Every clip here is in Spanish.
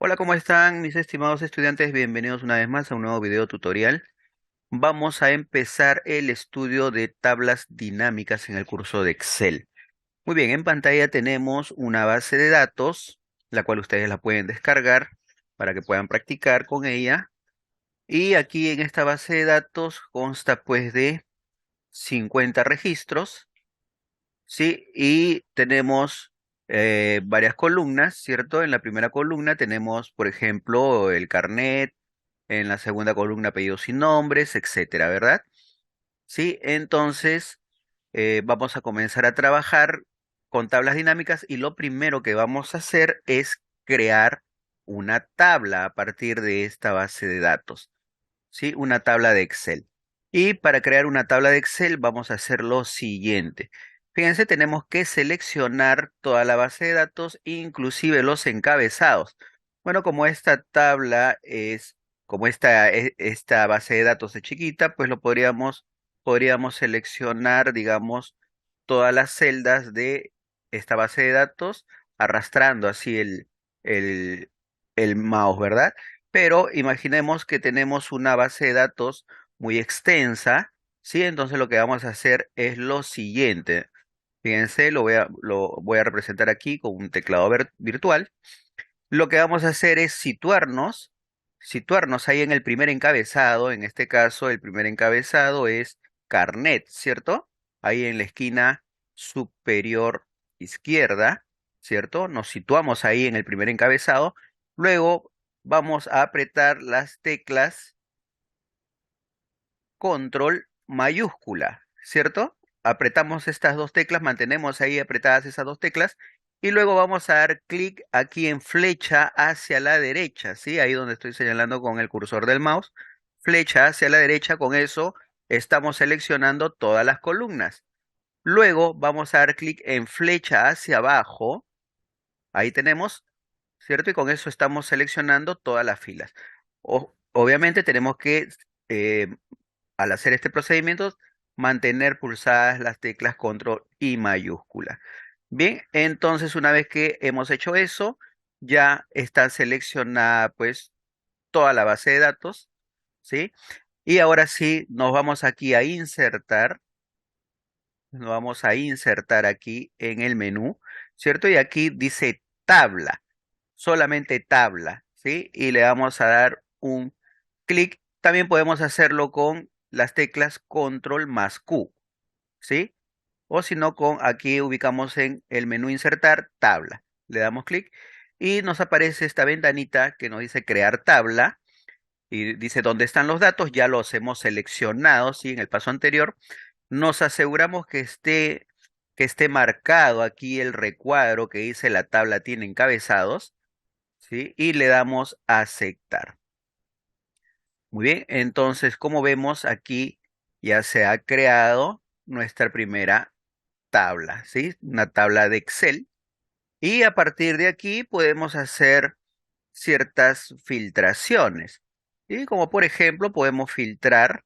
Hola, ¿cómo están mis estimados estudiantes? Bienvenidos una vez más a un nuevo video tutorial. Vamos a empezar el estudio de tablas dinámicas en el curso de Excel. Muy bien, en pantalla tenemos una base de datos, la cual ustedes la pueden descargar para que puedan practicar con ella. Y aquí en esta base de datos consta pues de 50 registros, ¿sí? Y tenemos varias columnas, ¿cierto? En la primera columna tenemos, por ejemplo, el carnet. En la segunda columna apellidos y nombres, etcétera, ¿verdad? Sí, entonces vamos a comenzar a trabajar con tablas dinámicas y lo primero que vamos a hacer es crear una tabla a partir de esta base de datos, ¿sí? Una tabla de Excel. Y para crear una tabla de Excel vamos a hacer lo siguiente. Fíjense, tenemos que seleccionar toda la base de datos, inclusive los encabezados. Bueno, como esta tabla es, como esta base de datos es chiquita, pues podríamos seleccionar, digamos, todas las celdas de esta base de datos, arrastrando así el, el mouse, ¿verdad? Pero imaginemos que tenemos una base de datos muy extensa, ¿sí? Entonces lo que vamos a hacer es lo siguiente. Fíjense, lo voy a representar aquí con un teclado virtual. Lo que vamos a hacer es situarnos ahí en el primer encabezado. En este caso, el primer encabezado es Carnet, ¿cierto? Ahí en la esquina superior izquierda, ¿cierto? Nos situamos ahí en el primer encabezado. Luego vamos a apretar las teclas control mayúscula, ¿cierto? Apretamos estas dos teclas, mantenemos ahí apretadas esas dos teclas y luego vamos a dar clic aquí en flecha hacia la derecha, ¿sí? Ahí donde estoy señalando con el cursor del mouse, flecha hacia la derecha, con eso estamos seleccionando todas las columnas. Luego vamos a dar clic en flecha hacia abajo, ahí tenemos, ¿cierto? Y con eso estamos seleccionando todas las filas. Obviamente tenemos que eh, al hacer este procedimiento, mantener pulsadas las teclas control y mayúscula. Bien, entonces una vez que hemos hecho eso, ya está seleccionada pues toda la base de datos, ¿sí? Y ahora sí, nos vamos a insertar aquí en el menú, ¿cierto? Y aquí dice tabla, solamente tabla, ¿sí? Y le vamos a dar un clic. También podemos hacerlo con las teclas control más Q, ¿sí? O si no, con aquí ubicamos en el menú insertar tabla. Le damos clic y nos aparece esta ventanita que nos dice crear tabla y dice dónde están los datos. Ya los hemos seleccionado, ¿sí? En el paso anterior. Nos aseguramos que esté marcado aquí el recuadro que dice la tabla tiene encabezados, ¿sí? Y le damos a aceptar. Muy bien, entonces como vemos aquí ya se ha creado nuestra primera tabla, ¿sí? Una tabla de Excel. Y a partir de aquí podemos hacer ciertas filtraciones. Y como por ejemplo podemos filtrar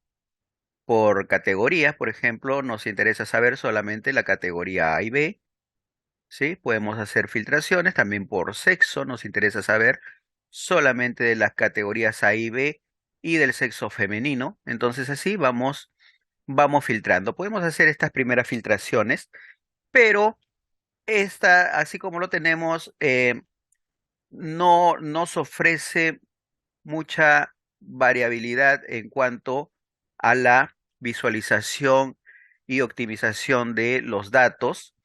por categorías. Por ejemplo, nos interesa saber solamente la categoría A y B, ¿sí? Podemos hacer filtraciones también por sexo. Nos interesa saber solamente de las categorías A y B y del sexo femenino. Entonces así vamos filtrando. Podemos hacer estas primeras filtraciones, pero esta, así como lo tenemos, no nos ofrece mucha variabilidad en cuanto a la visualización y optimización de los datos,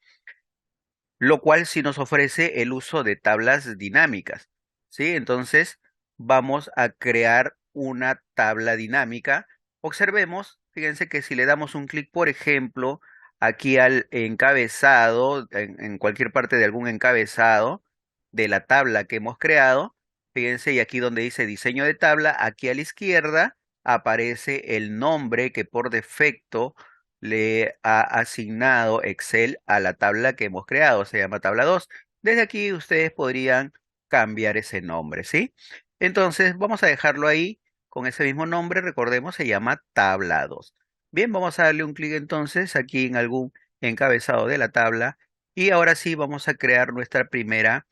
lo cual sí nos ofrece el uso de tablas dinámicas, ¿sí? Entonces, vamos a crear una tabla dinámica. Observemos, fíjense que si le damos un clic, por ejemplo, aquí al encabezado, en cualquier parte de algún encabezado de la tabla que hemos creado, fíjense, y aquí donde dice diseño de tabla, aquí a la izquierda aparece el nombre que por defecto le ha asignado Excel a la tabla que hemos creado, se llama tabla 2. Desde aquí ustedes podrían cambiar ese nombre, ¿sí? Entonces vamos a dejarlo ahí con ese mismo nombre, recordemos, se llama tabla 2. Bien, vamos a darle un clic entonces aquí en algún encabezado de la tabla y ahora sí vamos a crear nuestra primera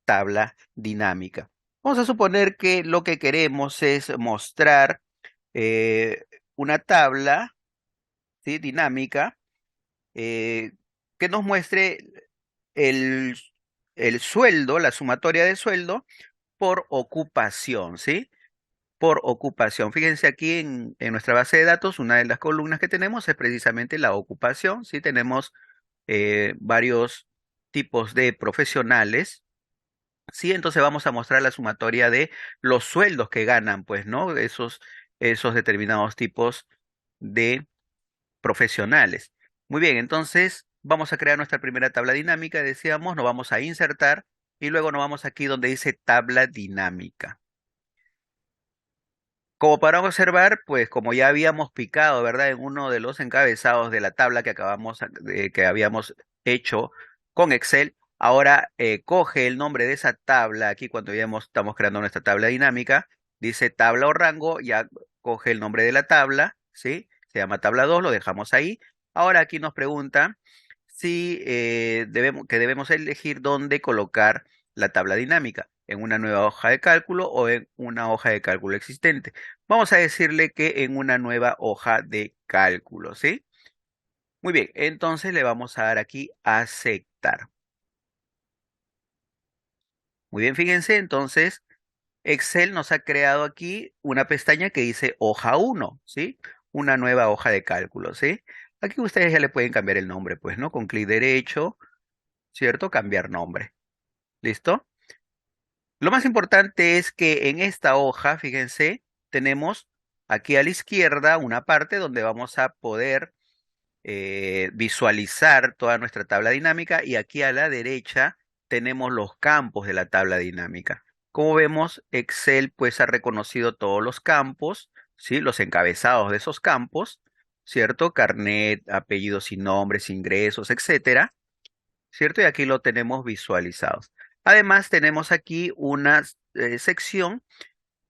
tabla dinámica. Vamos a suponer que lo que queremos es mostrar eh, una tabla, ¿sí? Dinámica, eh, que nos muestre el, el sueldo, la sumatoria de sueldo por ocupación, ¿sí? Por ocupación. Fíjense aquí en nuestra base de datos, una de las columnas que tenemos es precisamente la ocupación, ¿sí? Tenemos varios tipos de profesionales, ¿sí? Entonces vamos a mostrar la sumatoria de los sueldos que ganan, pues, ¿no? Esos determinados tipos de profesionales. Muy bien, entonces vamos a crear nuestra primera tabla dinámica, decíamos, nos vamos a insertar y luego nos vamos aquí donde dice tabla dinámica. Como para observar, pues como ya habíamos picado, ¿verdad? En uno de los encabezados de la tabla que que habíamos hecho con Excel, ahora coge el nombre de esa tabla aquí cuando estamos creando nuestra tabla dinámica, dice tabla o rango, ya coge el nombre de la tabla, ¿sí? Se llama tabla 2, lo dejamos ahí. Ahora aquí nos pregunta si debemos elegir dónde colocar la tabla dinámica, en una nueva hoja de cálculo o en una hoja de cálculo existente. Vamos a decirle que en una nueva hoja de cálculo, ¿sí? Muy bien, entonces le vamos a dar aquí aceptar. Muy bien, fíjense, entonces Excel nos ha creado aquí una pestaña que dice hoja 1, ¿sí? Una nueva hoja de cálculo, ¿sí? Aquí ustedes ya le pueden cambiar el nombre, pues, ¿no? Con clic derecho, ¿cierto? Cambiar nombre. ¿Listo? Lo más importante es que en esta hoja, fíjense, tenemos aquí a la izquierda una parte donde vamos a poder visualizar toda nuestra tabla dinámica y aquí a la derecha tenemos los campos de la tabla dinámica. Como vemos, Excel pues ha reconocido todos los campos, ¿sí? Los encabezados de esos campos, ¿cierto? Carnet, apellidos y nombres, ingresos, etcétera, ¿cierto? Y aquí lo tenemos visualizados. Además, tenemos aquí una sección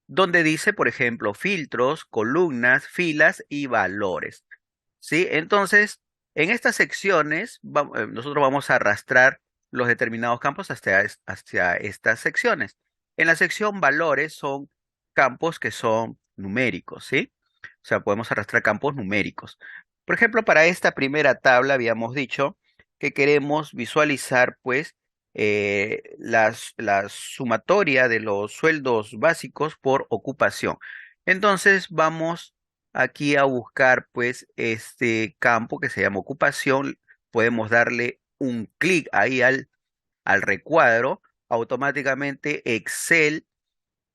donde dice, por ejemplo, filtros, columnas, filas y valores. ¿Sí? Entonces, en estas secciones, nosotros vamos a arrastrar los determinados campos hacia estas secciones. En la sección valores son campos que son numéricos, ¿sí? O sea, podemos arrastrar campos numéricos. Por ejemplo, para esta primera tabla habíamos dicho que queremos visualizar, pues, la sumatoria de los sueldos básicos por ocupación. Entonces, vamos aquí a buscar pues este campo que se llama ocupación. Podemos darle un clic ahí al recuadro. Automáticamente Excel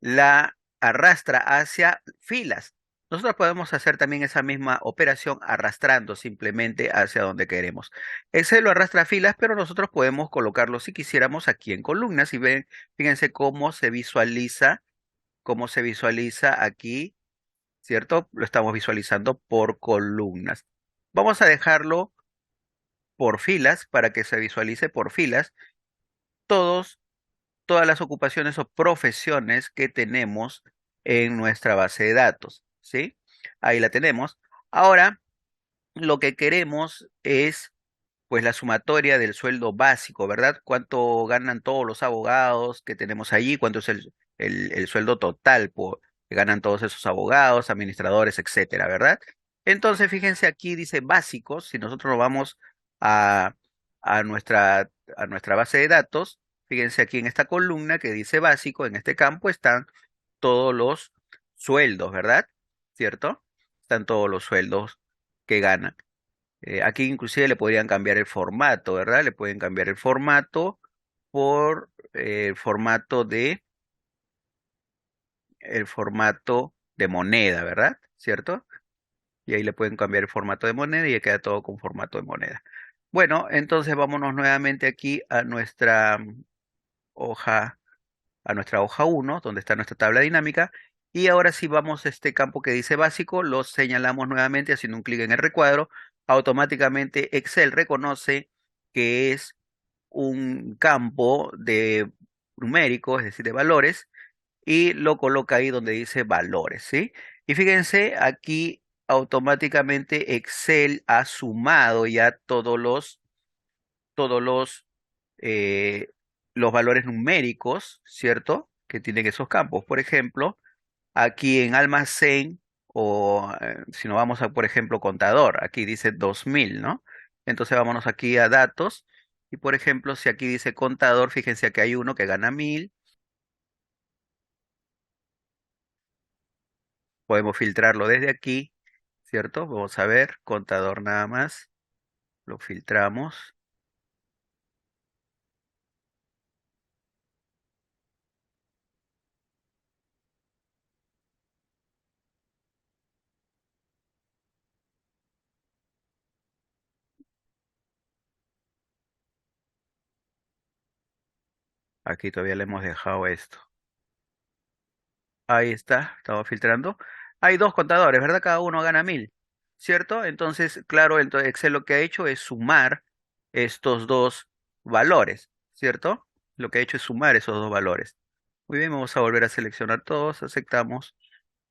la arrastra hacia filas. Nosotros podemos hacer también esa misma operación arrastrando simplemente hacia donde queremos. Excel lo arrastra a filas, pero nosotros podemos colocarlo si quisiéramos aquí en columnas. Y ven, fíjense cómo se visualiza aquí, ¿cierto? Lo estamos visualizando por columnas. Vamos a dejarlo por filas para que se visualice por filas todos, todas las ocupaciones o profesiones que tenemos en nuestra base de datos, ¿sí? Ahí la tenemos. Ahora, lo que queremos es pues la sumatoria del sueldo básico, ¿verdad? ¿Cuánto ganan todos los abogados que tenemos allí? ¿Cuánto es el sueldo total que ganan todos esos abogados, administradores, etcétera, ¿verdad? Entonces, fíjense aquí dice básicos. Si nosotros nos vamos a, a nuestra base de datos, fíjense aquí en esta columna que dice básico, en este campo están todos los sueldos, ¿verdad? ¿Cierto? Están todos los sueldos que ganan. Aquí inclusive le podrían cambiar el formato, ¿verdad? Le pueden cambiar el formato por el formato de moneda, ¿verdad? ¿Cierto? Y ahí le pueden cambiar el formato de moneda y ya queda todo con formato de moneda. Bueno, entonces vámonos nuevamente aquí a hoja, a nuestra hoja 1, donde está nuestra tabla dinámica. Y ahora sí vamos a este campo que dice básico, lo señalamos nuevamente haciendo un clic en el recuadro. Automáticamente Excel reconoce que es un campo de numérico, es decir, de valores, y lo coloca ahí donde dice valores, ¿sí? Y fíjense, aquí automáticamente Excel ha sumado ya todos eh, los valores numéricos, ¿cierto? que tienen esos campos. Por ejemplo, aquí en almacén o si nos vamos a, por ejemplo, contador, aquí dice 2000, ¿no? Entonces vámonos aquí a datos y, por ejemplo, si aquí dice contador, fíjense que hay uno que gana 1000, podemos filtrarlo desde aquí, ¿cierto? Vamos a ver, contador nada más, lo filtramos. Aquí todavía le hemos dejado esto. Ahí está, estamos filtrando. Hay dos contadores, ¿verdad? Cada uno gana 1000, ¿cierto? Entonces, claro, entonces Excel lo que ha hecho es sumar estos dos valores, ¿cierto? Lo que ha hecho es sumar esos dos valores. Muy bien, vamos a volver a seleccionar todos, aceptamos.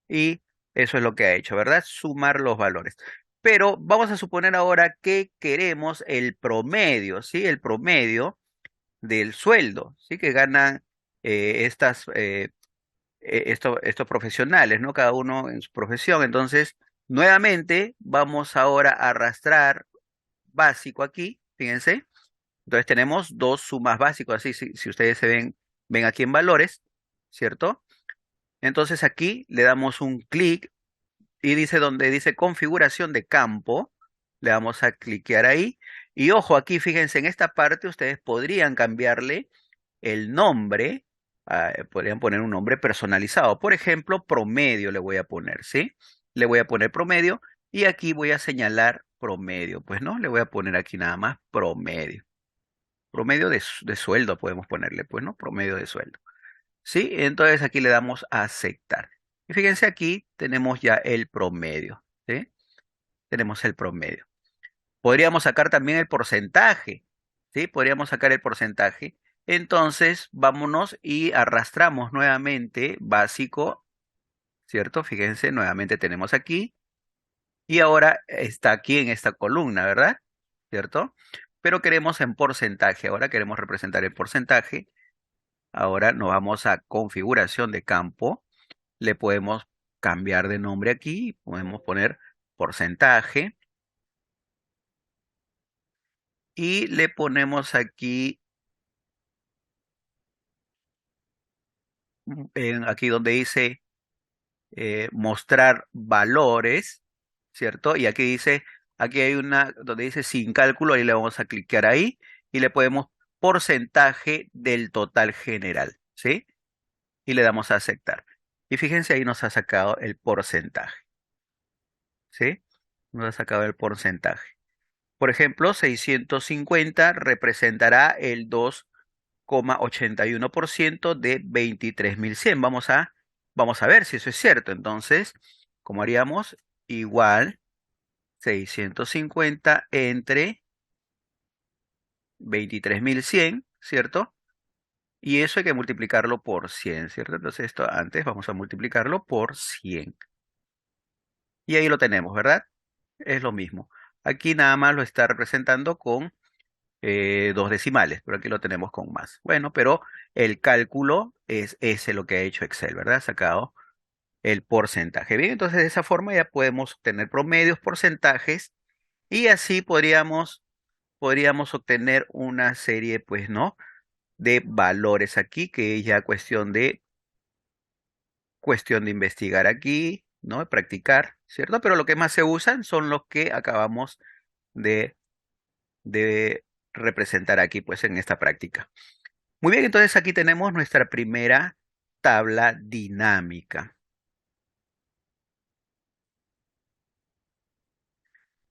Y eso es lo que ha hecho, ¿verdad? Sumar los valores. Pero vamos a suponer ahora que queremos el promedio, ¿sí? El promedio del sueldo, ¿sí? Que ganan estos profesionales, ¿no? Cada uno en su profesión. Entonces, nuevamente vamos ahora a arrastrar básico aquí, fíjense. Entonces tenemos dos sumas básicos, así si ustedes ven aquí en valores, ¿cierto? Entonces aquí le damos un clic y dice donde dice configuración de campo, le vamos a cliquear ahí. Y ojo, aquí fíjense, en esta parte ustedes podrían cambiarle el nombre, podrían poner un nombre personalizado. Por ejemplo, promedio le voy a poner, ¿sí? Le voy a poner promedio y aquí voy a señalar promedio. Pues no, le voy a poner aquí nada más promedio. Promedio de sueldo podemos ponerle, pues no, promedio de sueldo. ¿Sí? Entonces aquí le damos a aceptar. Y fíjense aquí tenemos ya el promedio, ¿sí? Tenemos el promedio. Podríamos sacar también el porcentaje, ¿sí? Podríamos sacar el porcentaje. Entonces, vámonos y arrastramos nuevamente básico, ¿cierto? Fíjense, nuevamente tenemos aquí. Y ahora está aquí en esta columna, ¿verdad? ¿Cierto? Pero queremos en porcentaje. Ahora queremos representar el porcentaje. Ahora nos vamos a configuración de campo. Le podemos cambiar de nombre aquí. Podemos poner porcentaje. Y le ponemos aquí aquí donde dice mostrar valores, ¿cierto? Y aquí hay una donde dice sin cálculo, ahí le vamos a clicar ahí y le podemos porcentaje del total general, ¿sí? Y le damos a aceptar. Y fíjense, ahí nos ha sacado el porcentaje, ¿sí? Nos ha sacado el porcentaje. Por ejemplo, 650 representará el 2,81% de 23.100. Vamos a ver si eso es cierto. Entonces, ¿cómo haríamos? Igual 650 entre 23.100, ¿cierto? Y eso hay que multiplicarlo por 100, ¿cierto? Entonces esto antes vamos a multiplicarlo por 100. Y ahí lo tenemos, ¿verdad? Es lo mismo. Aquí nada más lo está representando con dos decimales, pero aquí lo tenemos con más. Bueno, pero el cálculo es ese lo que ha hecho Excel, ¿verdad? Ha sacado el porcentaje. Bien, entonces de esa forma ya podemos obtener promedios, porcentajes y así podríamos obtener una serie, pues, ¿no? De valores aquí, que es ya cuestión de investigar aquí, ¿no? De practicar, ¿cierto? Pero lo que más se usan son los que acabamos de, de representar aquí, pues, en esta práctica. Muy bien, entonces aquí tenemos nuestra primera tabla dinámica.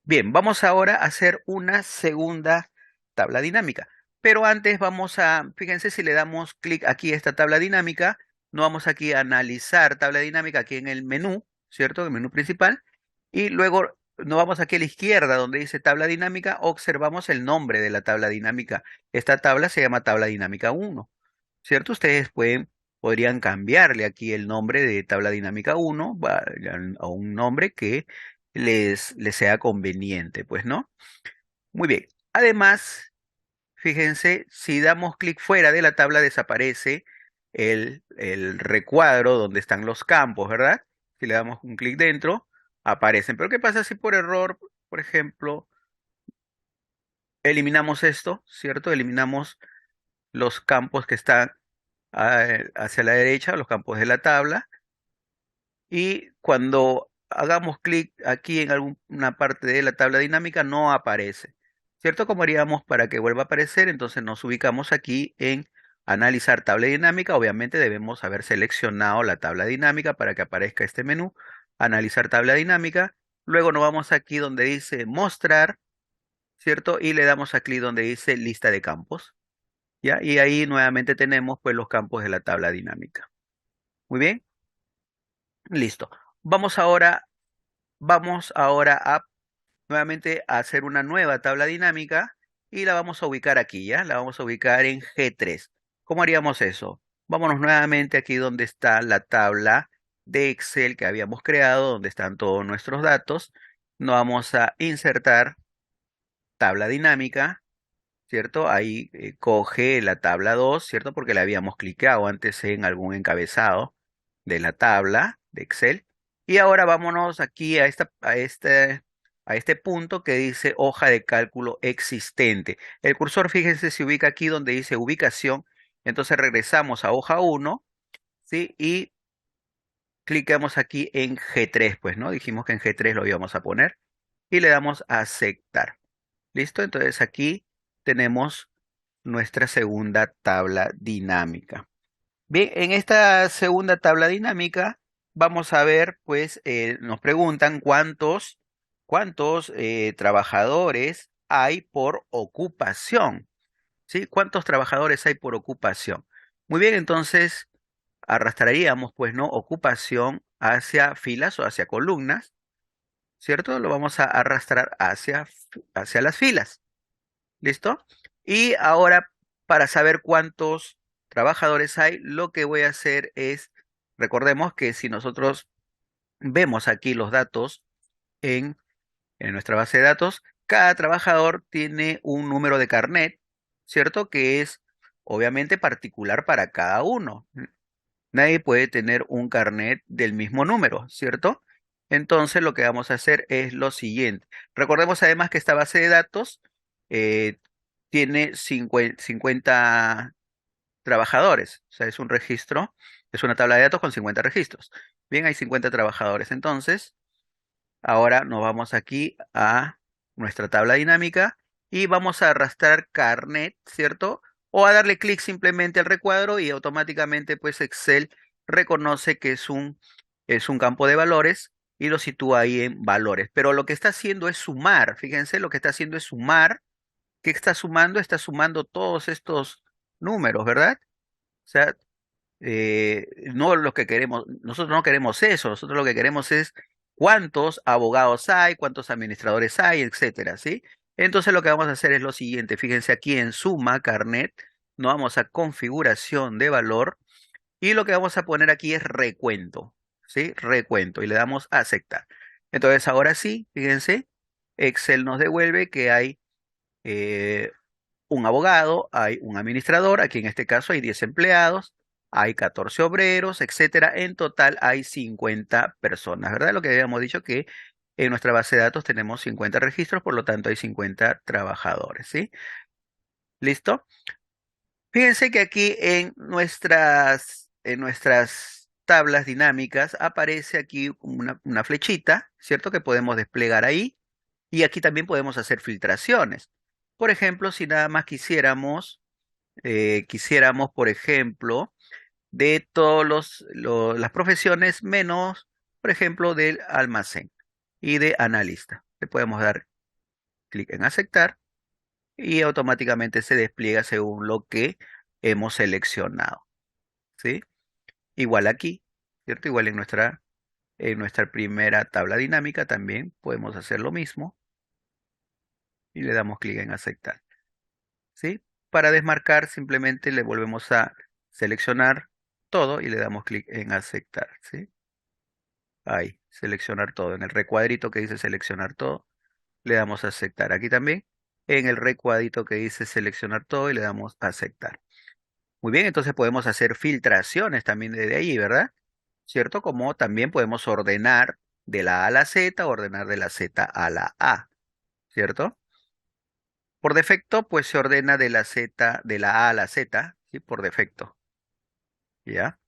Bien, vamos ahora a hacer una segunda tabla dinámica. Pero antes fíjense si le damos clic aquí a esta tabla dinámica, nos vamos aquí a analizar tabla dinámica aquí en el menú, ¿cierto? El menú principal. Y luego nos vamos aquí a la izquierda donde dice tabla dinámica, observamos el nombre de la tabla dinámica. Esta tabla se llama tabla dinámica 1, ¿cierto? Podrían cambiarle aquí el nombre de tabla dinámica 1 a un nombre que les sea conveniente, pues, ¿no? Muy bien. Además, fíjense, si damos clic fuera de la tabla desaparece el recuadro donde están los campos, ¿verdad? Si le damos un clic dentro, aparecen. Pero ¿qué pasa si por error, por ejemplo, eliminamos esto, ¿cierto? Eliminamos los campos que están hacia la derecha, los campos de la tabla, y cuando hagamos clic aquí en alguna parte de la tabla dinámica no aparece, ¿cierto? Como haríamos para que vuelva a aparecer, entonces nos ubicamos aquí en analizar tabla dinámica, obviamente debemos haber seleccionado la tabla dinámica para que aparezca este menú, analizar tabla dinámica, luego nos vamos aquí donde dice mostrar, ¿cierto? Y le damos a clic donde dice lista de campos, ¿ya? Y ahí nuevamente tenemos pues los campos de la tabla dinámica. Muy bien, listo. Vamos ahora a nuevamente a hacer una nueva tabla dinámica y la vamos a ubicar aquí, ¿ya? La vamos a ubicar en G3. ¿Cómo haríamos eso? Vámonos nuevamente aquí donde está la tabla de Excel que habíamos creado, donde están todos nuestros datos. Nos vamos a insertar tabla dinámica, ¿cierto? Ahí coge la tabla 2, ¿cierto? Porque le habíamos clicado antes en algún encabezado de la tabla de Excel. Y ahora vámonos aquí a este punto que dice hoja de cálculo existente. El cursor, fíjense, se ubica aquí donde dice ubicación. Entonces regresamos a hoja 1, ¿sí? Y clicamos aquí en G3, pues, ¿no? Dijimos que en G3 lo íbamos a poner. Y le damos a aceptar. ¿Listo? Entonces aquí tenemos nuestra segunda tabla dinámica. Bien, en esta segunda tabla dinámica vamos a ver, pues, nos preguntan cuántos trabajadores hay por ocupación, ¿sí? ¿Cuántos trabajadores hay por ocupación? Muy bien, entonces arrastraríamos, pues, ¿no? Ocupación hacia filas o hacia columnas, ¿cierto? Lo vamos a arrastrar hacia las filas. ¿Listo? Y ahora, para saber cuántos trabajadores hay, lo que voy a hacer es, recordemos que si nosotros vemos aquí los datos en, en nuestra base de datos, cada trabajador tiene un número de carnet, ¿cierto? Que es obviamente particular para cada uno. Nadie puede tener un carnet del mismo número, ¿cierto? Entonces lo que vamos a hacer es lo siguiente. Recordemos además que esta base de datos eh, tiene 50 trabajadores, o sea, es un registro, es una tabla de datos con 50 registros. Bien, hay 50 trabajadores. Entonces, ahora nos vamos aquí a nuestra tabla dinámica y vamos a arrastrar carnet, ¿cierto? O a darle clic simplemente al recuadro y automáticamente pues Excel reconoce que es un campo de valores y lo sitúa ahí en valores. Pero lo que está haciendo es sumar, fíjense, lo que está haciendo es sumar. ¿Qué está sumando? Está sumando todos estos números, ¿verdad? O sea, no lo que queremos, nosotros no queremos eso, nosotros lo que queremos es cuántos abogados hay, cuántos administradores hay, etcétera, ¿sí? Entonces lo que vamos a hacer es lo siguiente, fíjense aquí en suma carnet, nos vamos a configuración de valor y lo que vamos a poner aquí es recuento, ¿sí? Recuento y le damos a aceptar. Entonces ahora sí, fíjense, Excel nos devuelve que hay eh, un abogado, hay un administrador, aquí en este caso hay 10 empleados, hay 14 obreros, etcétera. En total hay 50 personas, ¿verdad? Lo que habíamos dicho que en nuestra base de datos tenemos 50 registros, por lo tanto hay 50 trabajadores, ¿sí? ¿Listo? Fíjense que aquí en nuestras tablas dinámicas aparece aquí una flechita, ¿cierto? Que podemos desplegar ahí. Y aquí también podemos hacer filtraciones. Por ejemplo, si nada más quisiéramos, por ejemplo, de todas las profesiones menos, por ejemplo, del almacén y de analista. Le podemos dar clic en aceptar y automáticamente se despliega según lo que hemos seleccionado, ¿sí? Igual aquí, ¿cierto? Igual en nuestra primera tabla dinámica también podemos hacer lo mismo y le damos clic en aceptar, ¿sí? Para desmarcar simplemente le volvemos a seleccionar todo y le damos clic en aceptar, ¿sí? Ahí, seleccionar todo. En el recuadrito que dice seleccionar todo, le damos a aceptar. Aquí también, en el recuadrito que dice seleccionar todo y le damos a aceptar. Muy bien, entonces podemos hacer filtraciones también desde ahí, ¿verdad? ¿Cierto? Como también podemos ordenar de la A a la Z, ordenar de la Z a la A, ¿cierto? Por defecto, pues se ordena de la Z, de la A a la Z, ¿sí? Por defecto, ¿ya?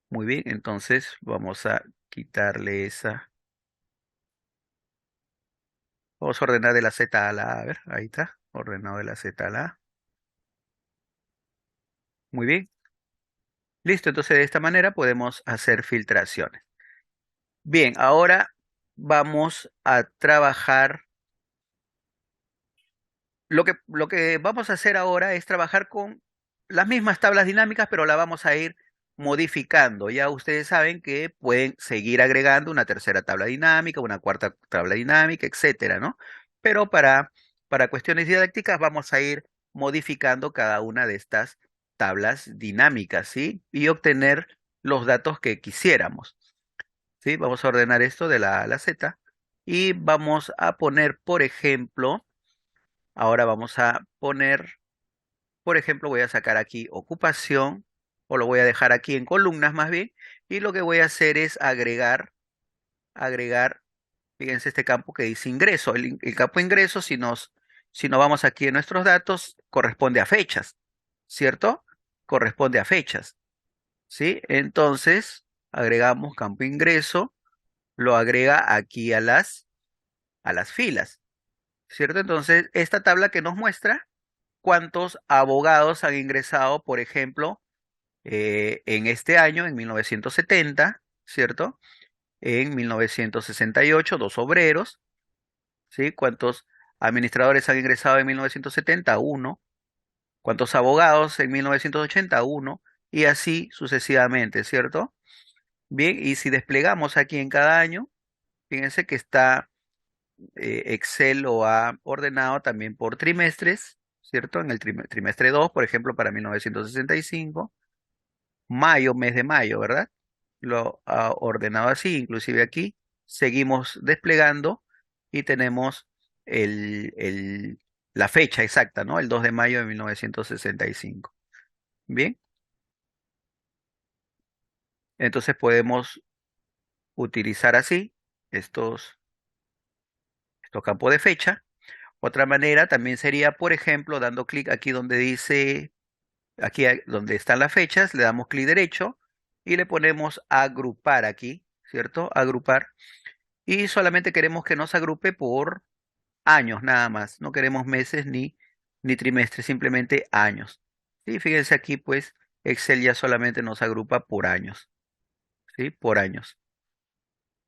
Muy bien, entonces vamos a quitarle esa. Vamos a ordenar de la Z a la A, a ver, ahí está, ordenado de la Z a la A. Muy bien, listo, entonces de esta manera podemos hacer filtraciones. Bien, ahora vamos a trabajar. Lo que vamos a hacer ahora es trabajar con las mismas tablas dinámicas, pero la vamos a ir modificando. Ya ustedes saben que pueden seguir agregando una tercera tabla dinámica, una cuarta tabla dinámica, etcétera, ¿no? Pero para cuestiones didácticas vamos a ir modificando cada una de estas tablas dinámicas, ¿sí? Y obtener los datos que quisiéramos, ¿sí? Vamos a ordenar esto de la A a la Z y vamos a poner, por ejemplo, ahora vamos a poner, por ejemplo, voy a sacar aquí ocupación o lo voy a dejar aquí en columnas más bien. Y lo que voy a hacer es agregar, fíjense este campo que dice ingreso. El campo ingreso, si nos vamos aquí en nuestros datos, corresponde a fechas, ¿cierto? Corresponde a fechas, ¿sí? Entonces, agregamos campo ingreso, lo agrega aquí a las filas, ¿cierto? Entonces, esta tabla que nos muestra cuántos abogados han ingresado, por ejemplo, en este año, en 1970, ¿cierto? En 1968, dos obreros, ¿sí? ¿Cuántos administradores han ingresado en 1970? Uno. ¿Cuántos abogados en 1980? Uno. Y así sucesivamente, ¿cierto? Bien, y si desplegamos aquí en cada año, fíjense que está Excel lo ha ordenado también por trimestres, ¿cierto? En el trimestre 2, por ejemplo, para 1965, mayo, mes de mayo, ¿verdad? Lo ha ordenado así, inclusive aquí seguimos desplegando y tenemos el, el- la fecha exacta, ¿no? El 2 de mayo de 1965. Bien, entonces podemos utilizar así estos campos de fecha. Otra manera también sería, por ejemplo, dando clic aquí donde dice, aquí donde están las fechas, le damos clic derecho y le ponemos agrupar aquí, ¿cierto? Agrupar. Y solamente queremos que nos agrupe por años nada más. No queremos meses ni trimestres, simplemente años. Sí, fíjense aquí, pues Excel ya solamente nos agrupa por años, ¿sí? Por años.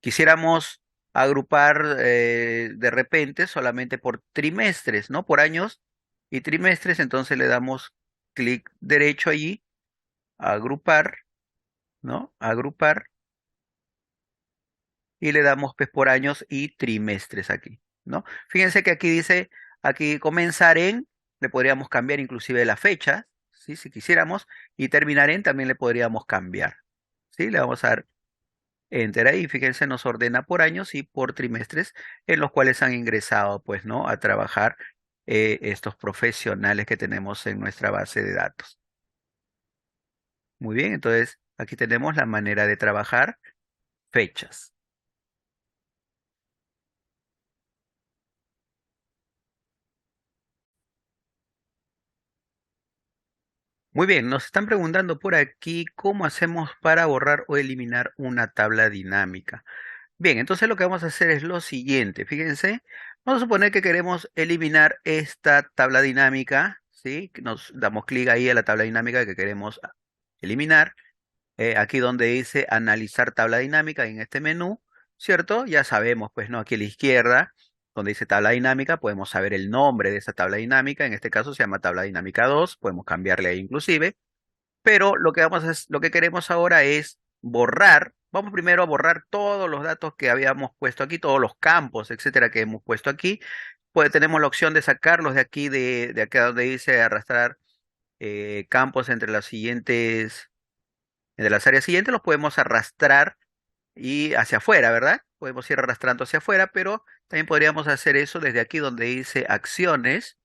Quisiéramos agrupar de repente solamente por trimestres, ¿no? Por años y trimestres, entonces le damos clic derecho allí, agrupar, ¿no? Agrupar y le damos pues por años y trimestres aquí, ¿no? Fíjense que aquí dice, aquí comenzar en, le podríamos cambiar inclusive la fecha, ¿sí? Si quisiéramos, y terminar en también le podríamos cambiar, ¿sí? Le vamos a dar Enter ahí, fíjense, nos ordena por años y por trimestres en los cuales han ingresado, pues, ¿no? A trabajar estos profesionales que tenemos en nuestra base de datos. Muy bien, entonces aquí tenemos la manera de trabajar fechas. Muy bien, nos están preguntando por aquí cómo hacemos para borrar o eliminar una tabla dinámica. Bien, entonces lo que vamos a hacer es lo siguiente. Fíjense, vamos a suponer que queremos eliminar esta tabla dinámica, ¿sí? Que nos damos clic ahí a la tabla dinámica que queremos eliminar. Aquí donde dice analizar tabla dinámica en este menú, ¿cierto? Ya sabemos, pues, ¿no? Aquí a la izquierda, donde dice tabla dinámica, podemos saber el nombre de esa tabla dinámica. En este caso se llama tabla dinámica 2. Podemos cambiarle ahí inclusive. Pero lo que queremos ahora es borrar. Vamos primero a borrar todos los datos que habíamos puesto aquí, todos los campos, etcétera, que hemos puesto aquí. Pues tenemos la opción de sacarlos de aquí, de acá donde dice arrastrar campos entre las áreas siguientes, los podemos arrastrar y hacia afuera, ¿verdad? Podemos ir arrastrando hacia afuera, pero también podríamos hacer eso desde aquí donde dice acciones,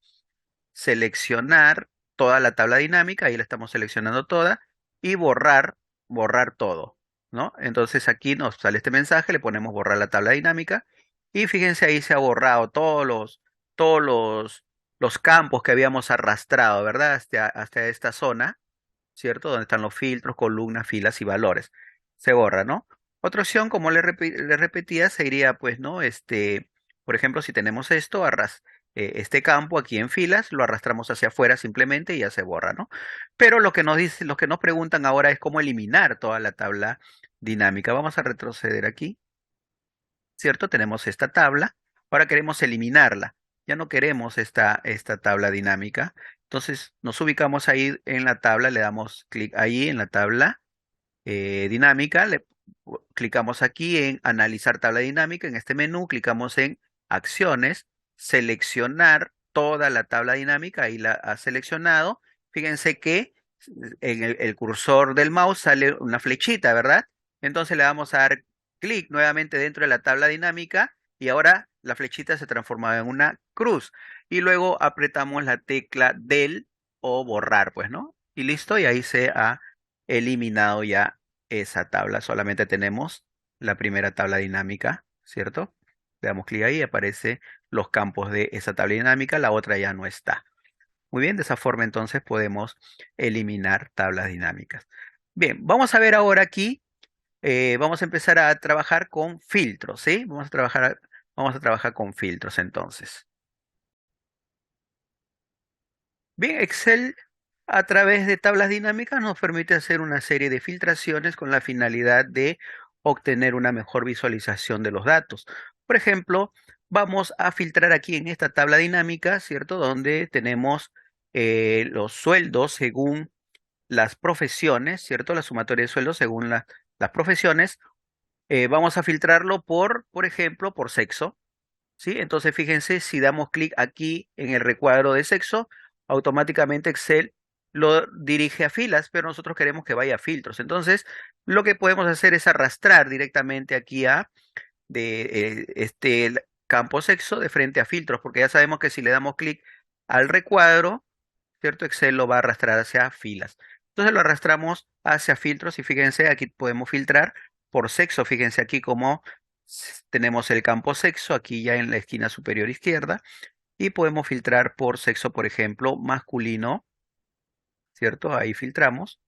seleccionar toda la tabla dinámica, ahí la estamos seleccionando toda, y borrar todo, ¿no? Entonces aquí nos sale este mensaje, le ponemos borrar la tabla dinámica, y fíjense ahí se ha borrado todos los campos que habíamos arrastrado, ¿verdad? Hasta esta zona, ¿cierto? Donde están los filtros, columnas, filas y valores. Se borra, ¿no? Otra opción, como le repetía, sería, pues, ¿no? Por ejemplo, si tenemos esto, este campo aquí en filas, lo arrastramos hacia afuera simplemente y ya se borra, ¿no? Pero lo que nos preguntan ahora es cómo eliminar toda la tabla dinámica. Vamos a retroceder aquí, ¿cierto? Tenemos esta tabla. Ahora queremos eliminarla. Ya no queremos esta tabla dinámica. Entonces nos ubicamos ahí en la tabla, le damos clic ahí en la tabla dinámica, clicamos aquí en analizar tabla dinámica, en este menú clicamos en acciones, seleccionar toda la tabla dinámica, ahí la ha seleccionado. Fíjense que en el cursor del mouse sale una flechita, ¿verdad? Entonces le vamos a dar clic nuevamente dentro de la tabla dinámica y ahora la flechita se transforma en una cruz. Y luego apretamos la tecla del o borrar, pues, ¿no? Y listo, y ahí se ha eliminado ya esa tabla. Solamente tenemos la primera tabla dinámica, ¿cierto? Le damos clic ahí y aparece los campos de esa tabla dinámica, la otra ya no está. Muy bien, de esa forma entonces podemos eliminar tablas dinámicas. Bien, vamos a ver ahora aquí, vamos a empezar a trabajar con filtros, ¿sí? Vamos a trabajar con filtros entonces. Bien, Excel a través de tablas dinámicas nos permite hacer una serie de filtraciones con la finalidad de obtener una mejor visualización de los datos. Por ejemplo, vamos a filtrar aquí en esta tabla dinámica, ¿cierto? Donde tenemos los sueldos según las profesiones, ¿cierto? La sumatoria de sueldos según las profesiones. Vamos a filtrarlo por ejemplo, por sexo. ¿Sí? Entonces fíjense, si damos clic aquí en el recuadro de sexo, automáticamente Excel lo dirige a filas, pero nosotros queremos que vaya a filtros. Entonces, lo que podemos hacer es arrastrar directamente aquí este campo sexo de frente a filtros, porque ya sabemos que si le damos clic al recuadro, ¿cierto? Excel lo va a arrastrar hacia filas. Entonces lo arrastramos hacia filtros y fíjense, aquí podemos filtrar por sexo. Fíjense aquí como tenemos el campo sexo, aquí ya en la esquina superior izquierda, y podemos filtrar por sexo, por ejemplo, masculino, ¿cierto? Ahí filtramos,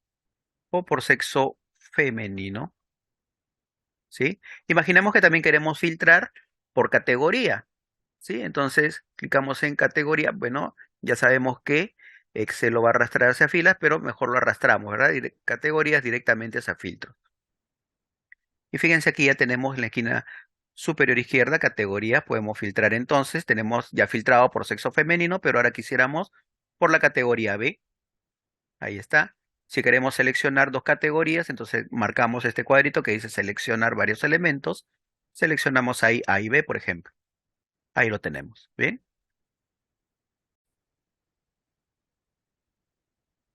o por sexo femenino, ¿sí? Imaginemos que también queremos filtrar por categoría. ¿Sí? Entonces, clicamos en categoría. Bueno, ya sabemos que Excel lo va a arrastrar hacia filas, pero mejor lo arrastramos, ¿verdad? Categorías directamente hacia filtros. Y fíjense aquí ya tenemos en la esquina superior izquierda categorías. Podemos filtrar entonces. Tenemos ya filtrado por sexo femenino, pero ahora quisiéramos por la categoría B. Ahí está. Si queremos seleccionar dos categorías, entonces marcamos este cuadrito que dice seleccionar varios elementos. Seleccionamos ahí A y B, por ejemplo. Ahí lo tenemos. ¿Bien?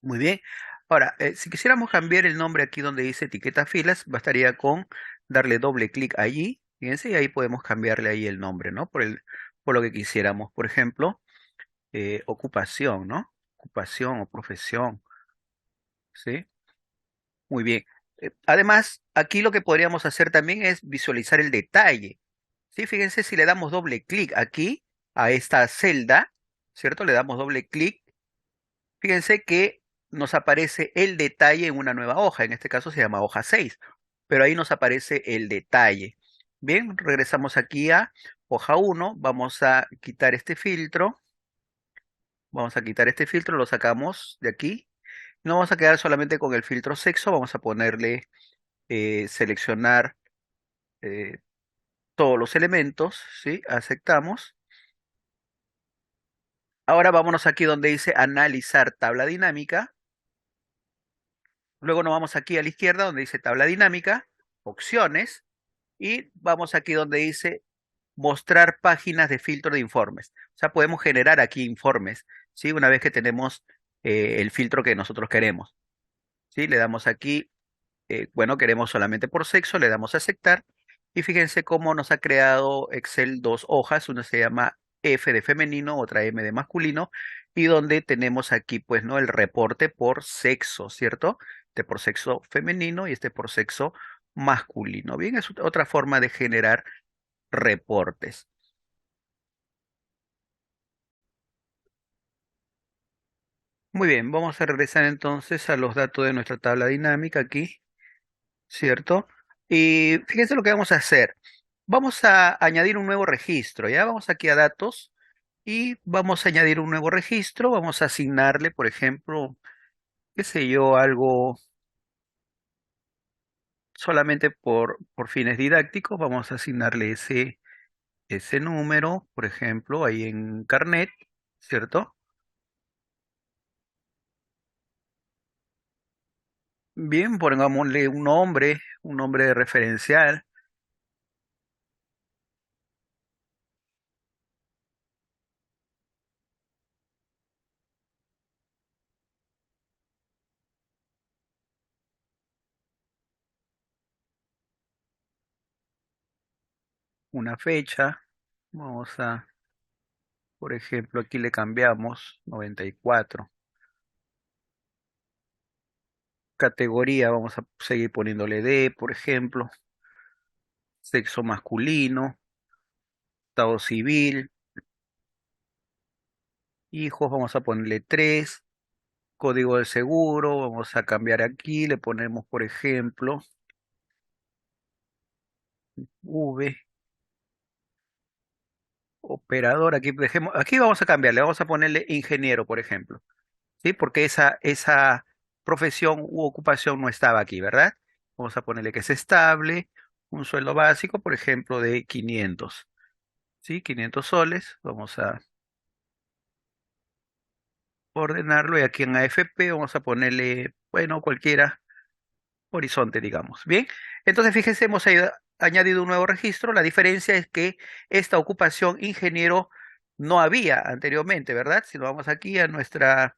Muy bien. Ahora, si quisiéramos cambiar el nombre aquí donde dice etiqueta filas, bastaría con darle doble clic allí, fíjense, y ahí podemos cambiarle ahí el nombre, ¿no? Por lo que quisiéramos. Por ejemplo, ocupación, ¿no? Ocupación o profesión, ¿sí? Muy bien. Además, aquí lo que podríamos hacer también es visualizar el detalle, ¿sí? Fíjense si le damos doble clic aquí a esta celda, ¿cierto? Le damos doble clic. Fíjense que nos aparece el detalle en una nueva hoja, en este caso se llama hoja 6, pero ahí nos aparece el detalle. Bien, regresamos aquí a hoja 1, vamos a quitar este filtro, lo sacamos de aquí, no vamos a quedar solamente con el filtro sexo, vamos a ponerle seleccionar eh, todos los elementos, ¿sí? Aceptamos. Ahora vámonos aquí donde dice analizar tabla dinámica. Luego nos vamos aquí a la izquierda donde dice tabla dinámica, opciones, y vamos aquí donde dice mostrar páginas de filtro de informes. O sea, podemos generar aquí informes, ¿sí? Una vez que tenemos el filtro que nosotros queremos, ¿sí? Le damos aquí, bueno, queremos solamente por sexo, le damos a aceptar, y fíjense cómo nos ha creado Excel dos hojas, una se llama F de femenino, otra M de masculino, y donde tenemos aquí, pues, ¿no? El reporte por sexo, ¿cierto? Este por sexo femenino y este por sexo masculino. Bien, es otra forma de generar reportes. Muy bien, vamos a regresar entonces a los datos de nuestra tabla dinámica aquí, ¿cierto? Y fíjense lo que vamos a hacer. Vamos a añadir un nuevo registro, ¿ya? Vamos aquí a datos y vamos a añadir un nuevo registro. Vamos a asignarle, por ejemplo, qué sé yo, algo solamente por fines didácticos. Vamos a asignarle ese número, por ejemplo, ahí en Carnet, ¿cierto? Bien, pongámosle un nombre referencial, una fecha. Vamos a, por ejemplo, aquí le cambiamos 94. Categoría, vamos a seguir poniéndole D, por ejemplo. Sexo masculino, estado civil, hijos, vamos a ponerle 3. Código de seguro, vamos a cambiar aquí, le ponemos, por ejemplo, V, operador, aquí dejemos, aquí vamos a cambiarle, vamos a ponerle ingeniero, por ejemplo, ¿sí? Porque esa profesión u ocupación no estaba aquí, ¿verdad? Vamos a ponerle que es estable, un sueldo básico, por ejemplo, de 500, ¿sí? 500 soles, vamos a ordenarlo y aquí en AFP vamos a ponerle, bueno, cualquiera horizonte, digamos. Bien, entonces fíjense, añadido un nuevo registro. La diferencia es que esta ocupación ingeniero no había anteriormente, ¿verdad? Si nos vamos aquí a nuestra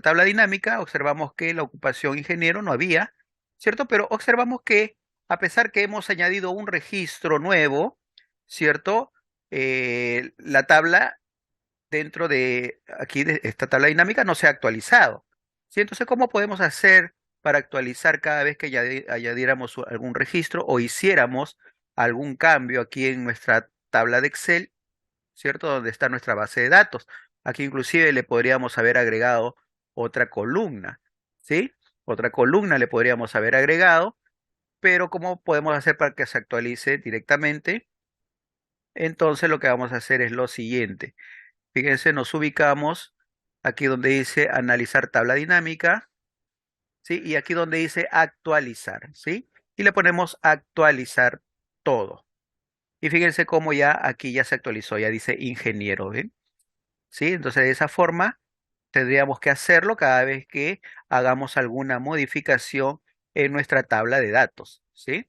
tabla dinámica, observamos que la ocupación ingeniero no había, ¿cierto? Pero observamos que a pesar que hemos añadido un registro nuevo, ¿cierto? La tabla dentro de aquí de esta tabla dinámica no se ha actualizado. ¿Sí? Entonces, ¿cómo podemos hacer para actualizar cada vez que añadiéramos algún registro o hiciéramos algún cambio aquí en nuestra tabla de Excel, ¿cierto? Donde está nuestra base de datos. Aquí inclusive le podríamos haber agregado otra columna, ¿sí? Otra columna le podríamos haber agregado, pero ¿cómo podemos hacer para que se actualice directamente? Entonces lo que vamos a hacer es lo siguiente. Fíjense, nos ubicamos aquí donde dice analizar tabla dinámica, ¿sí? Y aquí donde dice actualizar, ¿sí? Y le ponemos actualizar todo. Y fíjense cómo ya aquí ya se actualizó, ya dice ingeniero, ¿ven? ¿Sí? Entonces de esa forma tendríamos que hacerlo cada vez que hagamos alguna modificación en nuestra tabla de datos, ¿sí?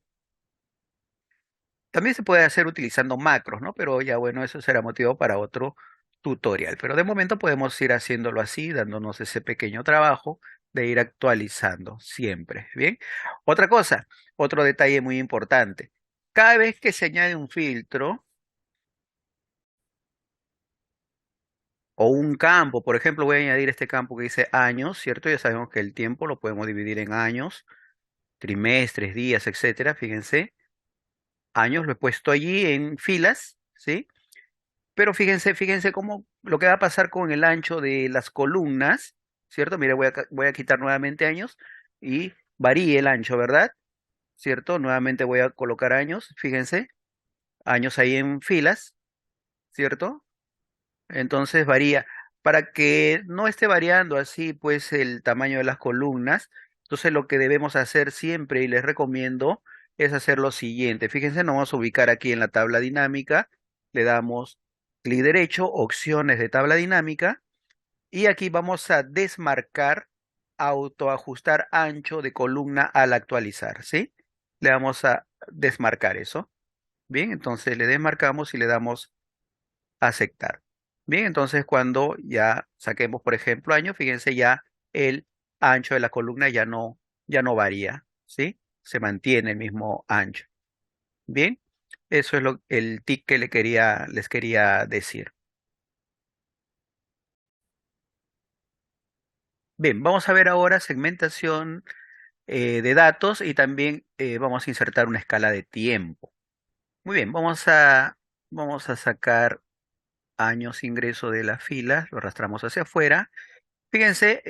También se puede hacer utilizando macros, ¿no? Pero ya bueno, eso será motivo para otro tutorial. Pero de momento podemos ir haciéndolo así, dándonos ese pequeño trabajo de ir actualizando siempre. Bien. Otra cosa, otro detalle muy importante. Cada vez que se añade un filtro o un campo, por ejemplo, voy a añadir este campo que dice años, ¿cierto? Ya sabemos que el tiempo lo podemos dividir en años, trimestres, días, etcétera. Fíjense, años lo he puesto allí en filas, ¿sí? Pero fíjense cómo lo que va a pasar con el ancho de las columnas, ¿cierto? Mire, voy a quitar nuevamente años y varíe el ancho, ¿verdad? ¿Cierto? Nuevamente voy a colocar años, fíjense, años ahí en filas, ¿cierto? Entonces varía. Para que no esté variando así, pues, el tamaño de las columnas, entonces lo que debemos hacer siempre, y les recomiendo, es hacer lo siguiente. Fíjense, nos vamos a ubicar aquí en la tabla dinámica, le damos clic derecho, opciones de tabla dinámica, y aquí vamos a desmarcar, autoajustar ancho de columna al actualizar, ¿sí? Le vamos a desmarcar eso. Bien, entonces le desmarcamos y le damos aceptar. Bien, entonces cuando ya saquemos, por ejemplo, año, fíjense ya el ancho de la columna ya no varía, ¿sí? Se mantiene el mismo ancho. Bien, eso es el tip que les quería decir. Bien, vamos a ver ahora segmentación de datos y también vamos a insertar una escala de tiempo. Muy bien, vamos a sacar años ingreso de la fila, lo arrastramos hacia afuera. Fíjense,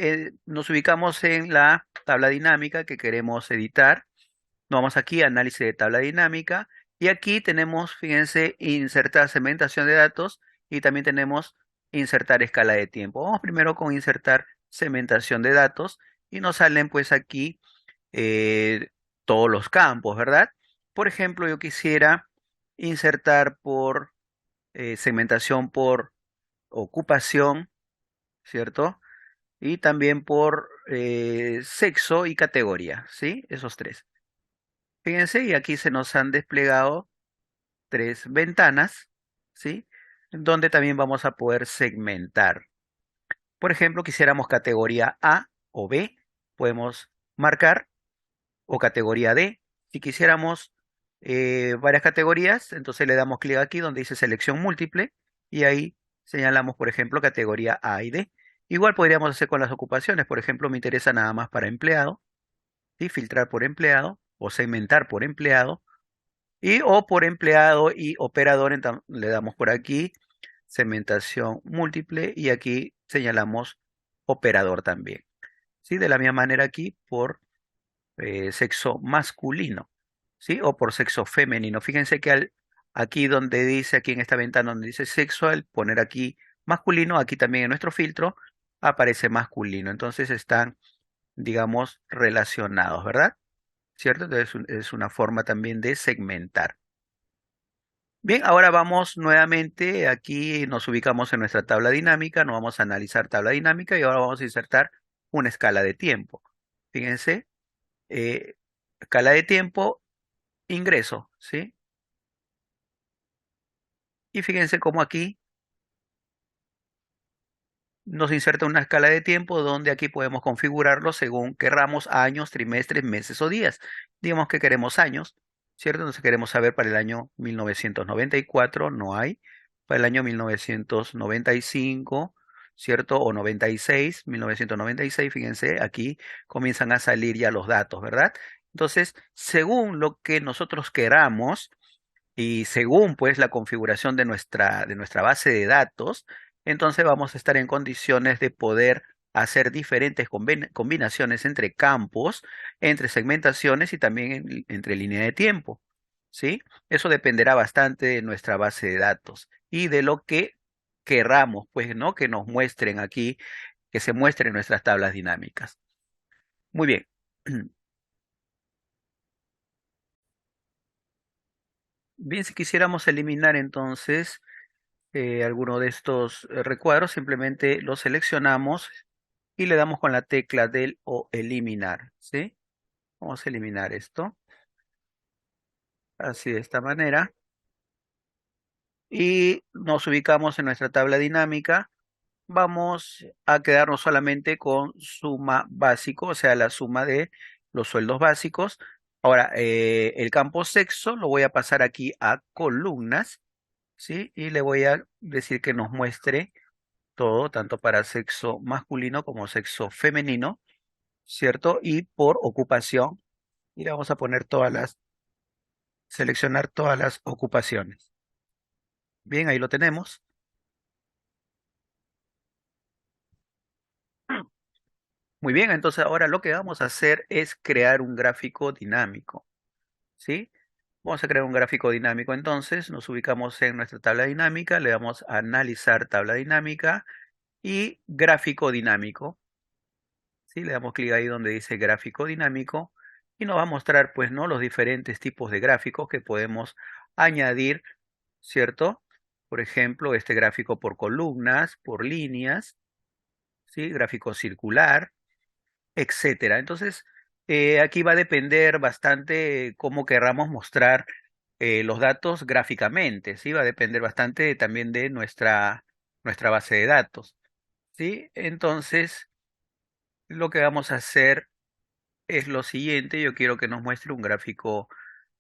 nos ubicamos en la tabla dinámica que queremos editar. Nos vamos aquí a análisis de tabla dinámica y aquí tenemos, fíjense, insertar segmentación de datos y también tenemos insertar escala de tiempo. Vamos primero con insertar segmentación de datos y nos salen pues aquí eh, todos los campos, ¿verdad? Por ejemplo, yo quisiera insertar por segmentación por ocupación, ¿cierto? Y también por sexo y categoría, ¿sí? Esos tres. Fíjense, y aquí se nos han desplegado tres ventanas, ¿sí? Donde también vamos a poder segmentar. Por ejemplo, quisiéramos categoría A o B, podemos marcar, o categoría D. Si quisiéramos varias categorías, entonces le damos clic aquí donde dice selección múltiple y ahí señalamos, por ejemplo, categoría A y D. Igual podríamos hacer con las ocupaciones, por ejemplo, me interesa nada más para empleado, y filtrar por empleado o segmentar por empleado y o por empleado y operador, le damos por aquí segmentación múltiple y aquí señalamos operador también. ¿Sí? De la misma manera aquí por sexo masculino, ¿sí? O por sexo femenino. Fíjense que aquí donde dice, aquí en esta ventana donde dice sexual, poner aquí masculino, aquí también en nuestro filtro aparece masculino. Entonces están, digamos, relacionados, ¿verdad? ¿Cierto? Entonces es una forma también de segmentar. Bien, ahora vamos nuevamente, aquí nos ubicamos en nuestra tabla dinámica, nos vamos a analizar tabla dinámica y ahora vamos a insertar una escala de tiempo. Fíjense, eh, escala de tiempo, ingreso, ¿sí? Y fíjense cómo aquí nos inserta una escala de tiempo donde aquí podemos configurarlo según querramos años, trimestres, meses o días. Digamos que queremos años, ¿cierto? Entonces queremos saber para el año 1994, no hay. Para el año 1995, ¿cierto? O 96, 1996, fíjense, aquí comienzan a salir ya los datos, ¿verdad? Entonces, según lo que nosotros queramos, y según pues la configuración de nuestra base de datos, entonces vamos a estar en condiciones de poder hacer diferentes combinaciones entre campos, entre segmentaciones y también entre línea de tiempo, ¿sí? Eso dependerá bastante de nuestra base de datos y de lo que querramos, pues, ¿no? Que nos muestren aquí, que se muestren nuestras tablas dinámicas. Muy bien. Bien, si quisiéramos eliminar entonces alguno de estos recuadros, simplemente lo seleccionamos y le damos con la tecla del o eliminar, ¿sí? Vamos a eliminar esto, así de esta manera. Y nos ubicamos en nuestra tabla dinámica. Vamos a quedarnos solamente con suma básico, o sea, la suma de los sueldos básicos. Ahora, el campo sexo lo voy a pasar aquí a columnas, ¿sí? Y le voy a decir que nos muestre todo, tanto para sexo masculino como sexo femenino, ¿cierto? Y por ocupación, y le vamos a poner seleccionar todas las ocupaciones. Bien, ahí lo tenemos. Muy bien, entonces ahora lo que vamos a hacer es crear un gráfico dinámico, ¿sí? Vamos a crear un gráfico dinámico, entonces nos ubicamos en nuestra tabla dinámica, le damos a analizar tabla dinámica y gráfico dinámico. ¿Sí? Le damos clic ahí donde dice gráfico dinámico y nos va a mostrar, pues, ¿no? Los diferentes tipos de gráficos que podemos añadir, ¿cierto? Por ejemplo, este gráfico por columnas, por líneas, ¿sí? Gráfico circular, etcétera. Entonces, aquí va a depender bastante cómo querramos mostrar los datos gráficamente, ¿sí? Va a depender bastante también de nuestra base de datos, ¿sí? Entonces, lo que vamos a hacer es lo siguiente. Yo quiero que nos muestre un gráfico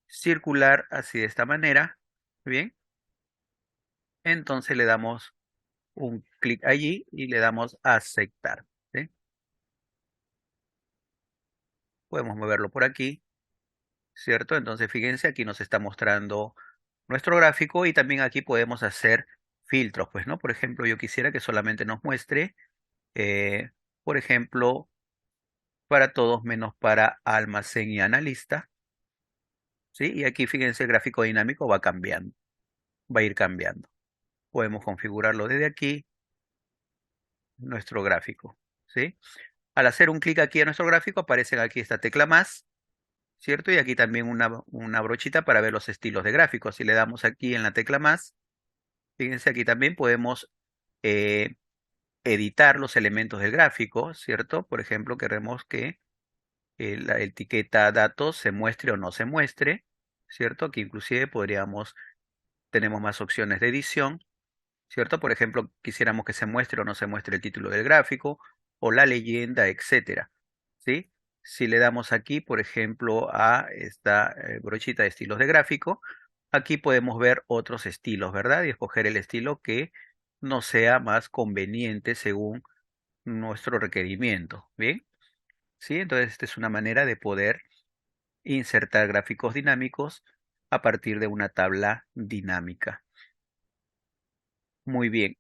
circular así de esta manera. Bien, entonces le damos un clic allí y le damos a aceptar, ¿sí? Podemos moverlo por aquí, ¿cierto? Entonces, fíjense, aquí nos está mostrando nuestro gráfico y también aquí podemos hacer filtros, pues, ¿no? Por ejemplo, yo quisiera que solamente nos muestre, eh, por ejemplo, para todos menos para almacén y analista, ¿sí? Y aquí, fíjense, el gráfico dinámico va cambiando, va a ir cambiando. Podemos configurarlo desde aquí, nuestro gráfico, ¿sí? Al hacer un clic aquí a nuestro gráfico, aparece aquí esta tecla más, ¿cierto? Y aquí también una brochita para ver los estilos de gráficos. Si le damos aquí en la tecla más, fíjense aquí también podemos eh, editar los elementos del gráfico, ¿cierto? Por ejemplo, queremos que la etiqueta datos se muestre o no se muestre, ¿cierto? Aquí inclusive tenemos más opciones de edición, ¿cierto? Por ejemplo, quisiéramos que se muestre o no se muestre el título del gráfico o la leyenda, etcétera, ¿sí? Si le damos aquí, por ejemplo, a esta brochita de estilos de gráfico, aquí podemos ver otros estilos, ¿verdad? Y escoger el estilo que nos sea más conveniente según nuestro requerimiento, ¿bien? Sí, entonces esta es una manera de poder insertar gráficos dinámicos a partir de una tabla dinámica. Muy bien.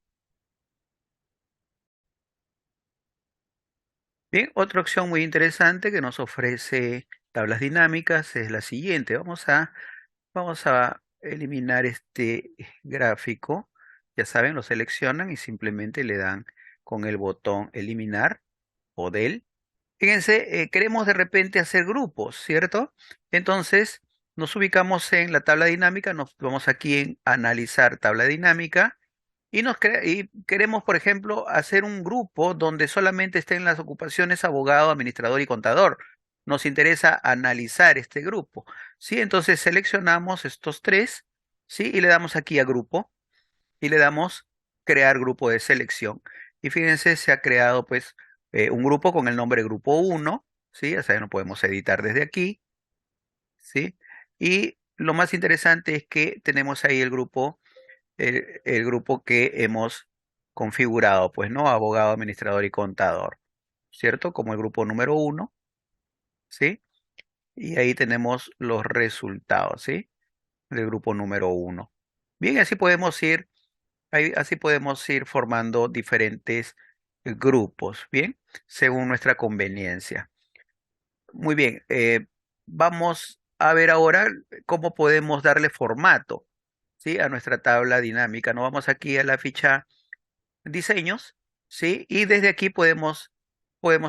Bien, otra opción muy interesante que nos ofrece tablas dinámicas es la siguiente. Vamos a eliminar este gráfico. Ya saben, lo seleccionan y simplemente le dan con el botón eliminar o del. Fíjense, queremos de repente hacer grupos, ¿cierto? Entonces, nos ubicamos en la tabla dinámica, nos vamos aquí en analizar tabla dinámica y queremos, por ejemplo, hacer un grupo donde solamente estén las ocupaciones abogado, administrador y contador. Nos interesa analizar este grupo, ¿sí? Entonces seleccionamos estos tres, ¿sí? Y le damos aquí a grupo y le damos crear grupo de selección. Y fíjense, se ha creado pues un grupo con el nombre grupo uno, ¿sí? O sea, lo podemos editar desde aquí, ¿sí? Y lo más interesante es que tenemos ahí el grupo que hemos configurado, pues, ¿no? Abogado, administrador y contador, ¿cierto? Como el grupo número uno, ¿sí? Y ahí tenemos los resultados, ¿sí? Del grupo número uno. Bien, así podemos ir formando diferentes grupos, ¿bien? Según nuestra conveniencia. Muy bien, vamos a ver ahora cómo podemos darle formato, ¿sí? A nuestra tabla dinámica. Nos vamos aquí a la ficha diseños, ¿sí? Y desde aquí podemos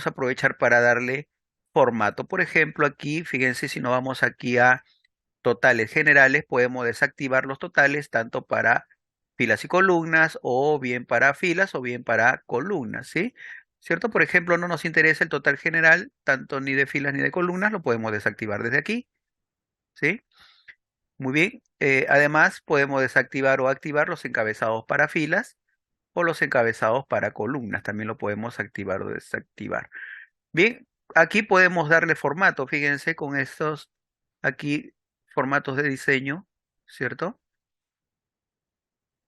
aprovechar para darle formato. Por ejemplo, aquí, fíjense, si nos vamos aquí a totales generales, podemos desactivar los totales tanto para filas y columnas, o bien para filas, o bien para columnas, ¿sí? ¿Cierto? Por ejemplo, no nos interesa el total general, tanto ni de filas ni de columnas, lo podemos desactivar desde aquí, ¿sí? Muy bien. Además, podemos desactivar o activar los encabezados para filas o los encabezados para columnas. También lo podemos activar o desactivar. Bien, aquí podemos darle formato. Fíjense con estos aquí formatos de diseño, ¿cierto?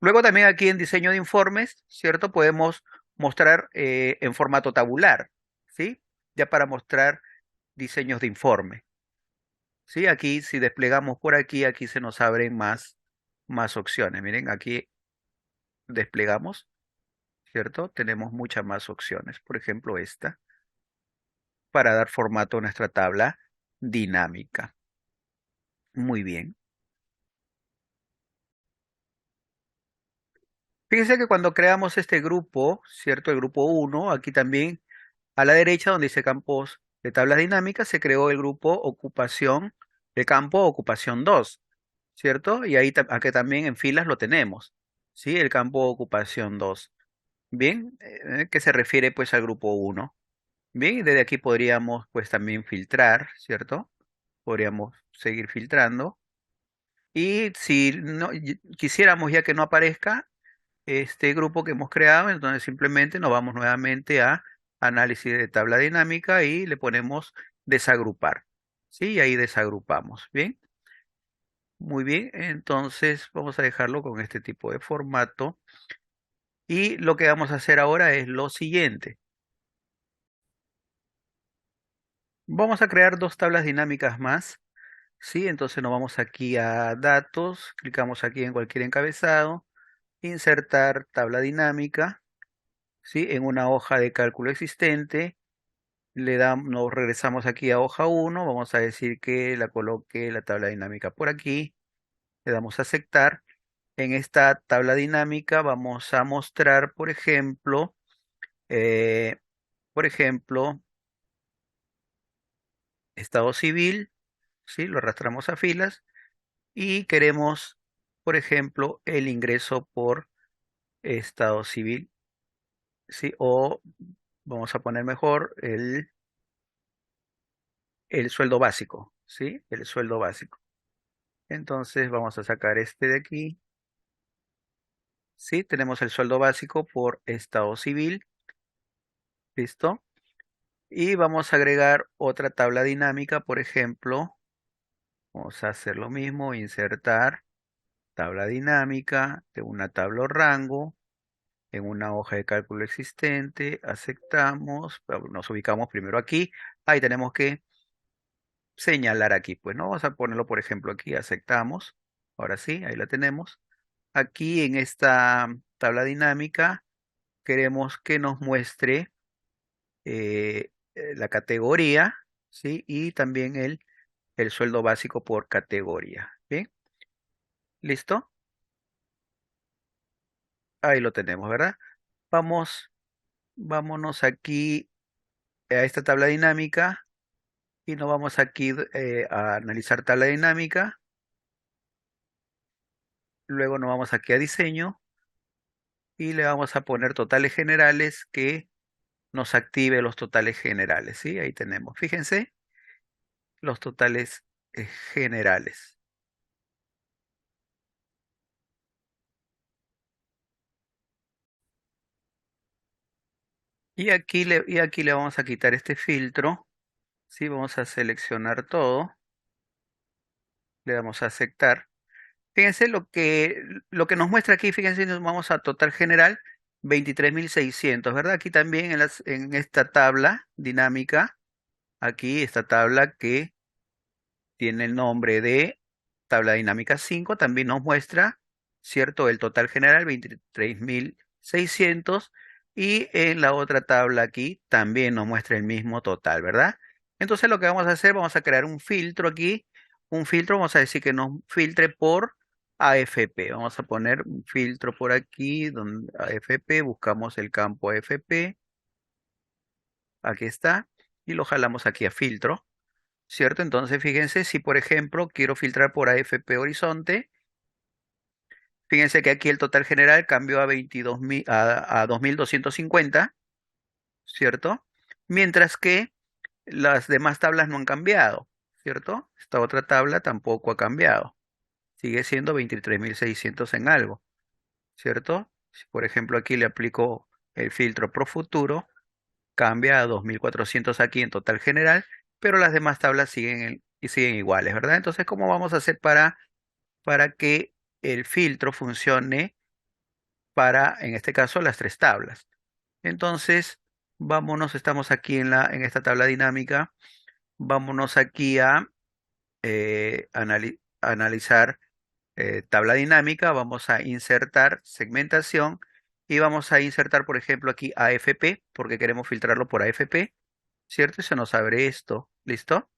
Luego también aquí en diseño de informes, ¿cierto? Podemos mostrar en formato tabular, ¿sí? Ya para mostrar diseños de informe, ¿sí? Aquí si desplegamos por aquí, aquí se nos abren más opciones. Miren, aquí desplegamos, ¿cierto? Tenemos muchas más opciones. Por ejemplo, esta, para dar formato a nuestra tabla dinámica. Muy bien. Fíjense que cuando creamos este grupo, ¿cierto? El grupo uno, aquí también a la derecha donde dice campos de tablas dinámicas, se creó el grupo ocupación, el campo ocupación 2, ¿cierto? Y ahí aquí también en filas lo tenemos, ¿sí? El campo ocupación 2. Bien, que se refiere pues al grupo uno. Bien, y desde aquí podríamos pues también filtrar, ¿cierto? Podríamos seguir filtrando. Y si no quisiéramos ya que no aparezca este grupo que hemos creado, entonces simplemente nos vamos nuevamente a análisis de tabla dinámica y le ponemos desagrupar. ¿Sí? Y ahí desagrupamos. Bien, muy bien. Entonces vamos a dejarlo con este tipo de formato. Y lo que vamos a hacer ahora es lo siguiente. Vamos a crear dos tablas dinámicas más, ¿sí? Entonces nos vamos aquí a datos, clicamos aquí en cualquier encabezado, insertar tabla dinámica, ¿sí? En una hoja de cálculo existente, nos regresamos aquí a hoja uno, vamos a decir que la coloque la tabla dinámica por aquí, le damos a aceptar. En esta tabla dinámica vamos a mostrar, eh, por ejemplo, estado civil, ¿sí? Lo arrastramos a filas y queremos, por ejemplo, el ingreso por estado civil, ¿sí? O vamos a poner mejor el sueldo básico, ¿sí? El sueldo básico. Entonces vamos a sacar este de aquí, ¿sí? Tenemos el sueldo básico por estado civil, ¿listo? Y vamos a agregar otra tabla dinámica, por ejemplo, vamos a hacer lo mismo, insertar tabla dinámica de una tabla o rango en una hoja de cálculo existente, aceptamos, nos ubicamos primero aquí, ahí tenemos que señalar aquí, pues no vamos a ponerlo por ejemplo aquí, aceptamos, ahora sí, ahí la tenemos. Aquí en esta tabla dinámica queremos que nos muestre la categoría, ¿sí? Y también el sueldo básico por categoría, ¿bien? ¿Listo? Ahí lo tenemos, ¿verdad? Vamos, vámonos aquí a esta tabla dinámica y nos vamos aquí a analizar tabla dinámica. Luego nos vamos aquí a diseño y le vamos a poner totales generales que nos active los totales generales, ¿sí? Ahí tenemos. Fíjense, los totales generales. Y aquí le vamos a quitar este filtro, ¿sí? Vamos a seleccionar todo, le damos a aceptar. Fíjense lo que nos muestra aquí, fíjense, nos vamos a total general 23.600, ¿verdad? Aquí también en esta tabla dinámica, aquí esta tabla que tiene el nombre de tabla dinámica 5 también nos muestra, ¿cierto? El total general 23.600 y en la otra tabla aquí también nos muestra el mismo total, ¿verdad? Entonces lo que vamos a hacer, vamos a crear un filtro aquí, un filtro, vamos a decir que nos filtre por AFP. Vamos a poner un filtro por aquí, donde AFP, buscamos el campo AFP, aquí está, y lo jalamos aquí a filtro. ¿Cierto? Entonces, fíjense, si por ejemplo quiero filtrar por AFP horizonte, fíjense que aquí el total general cambió a 22.000, a 2.250, ¿cierto? Mientras que las demás tablas no han cambiado, ¿cierto? Esta otra tabla tampoco ha cambiado. Sigue siendo 23.600 en algo, ¿cierto? Si por ejemplo aquí le aplico el filtro Pro Futuro, cambia a 2.400 aquí en total general, pero las demás tablas y siguen iguales, ¿verdad? Entonces, ¿cómo vamos a hacer para que el filtro funcione para, en este caso, las tres tablas? Entonces, vámonos, estamos aquí en esta tabla dinámica, vámonos aquí a analizar tabla dinámica, vamos a insertar segmentación y vamos a insertar, por ejemplo, aquí AFP, porque queremos filtrarlo por AFP, ¿cierto? Y se nos abre esto, ¿listo?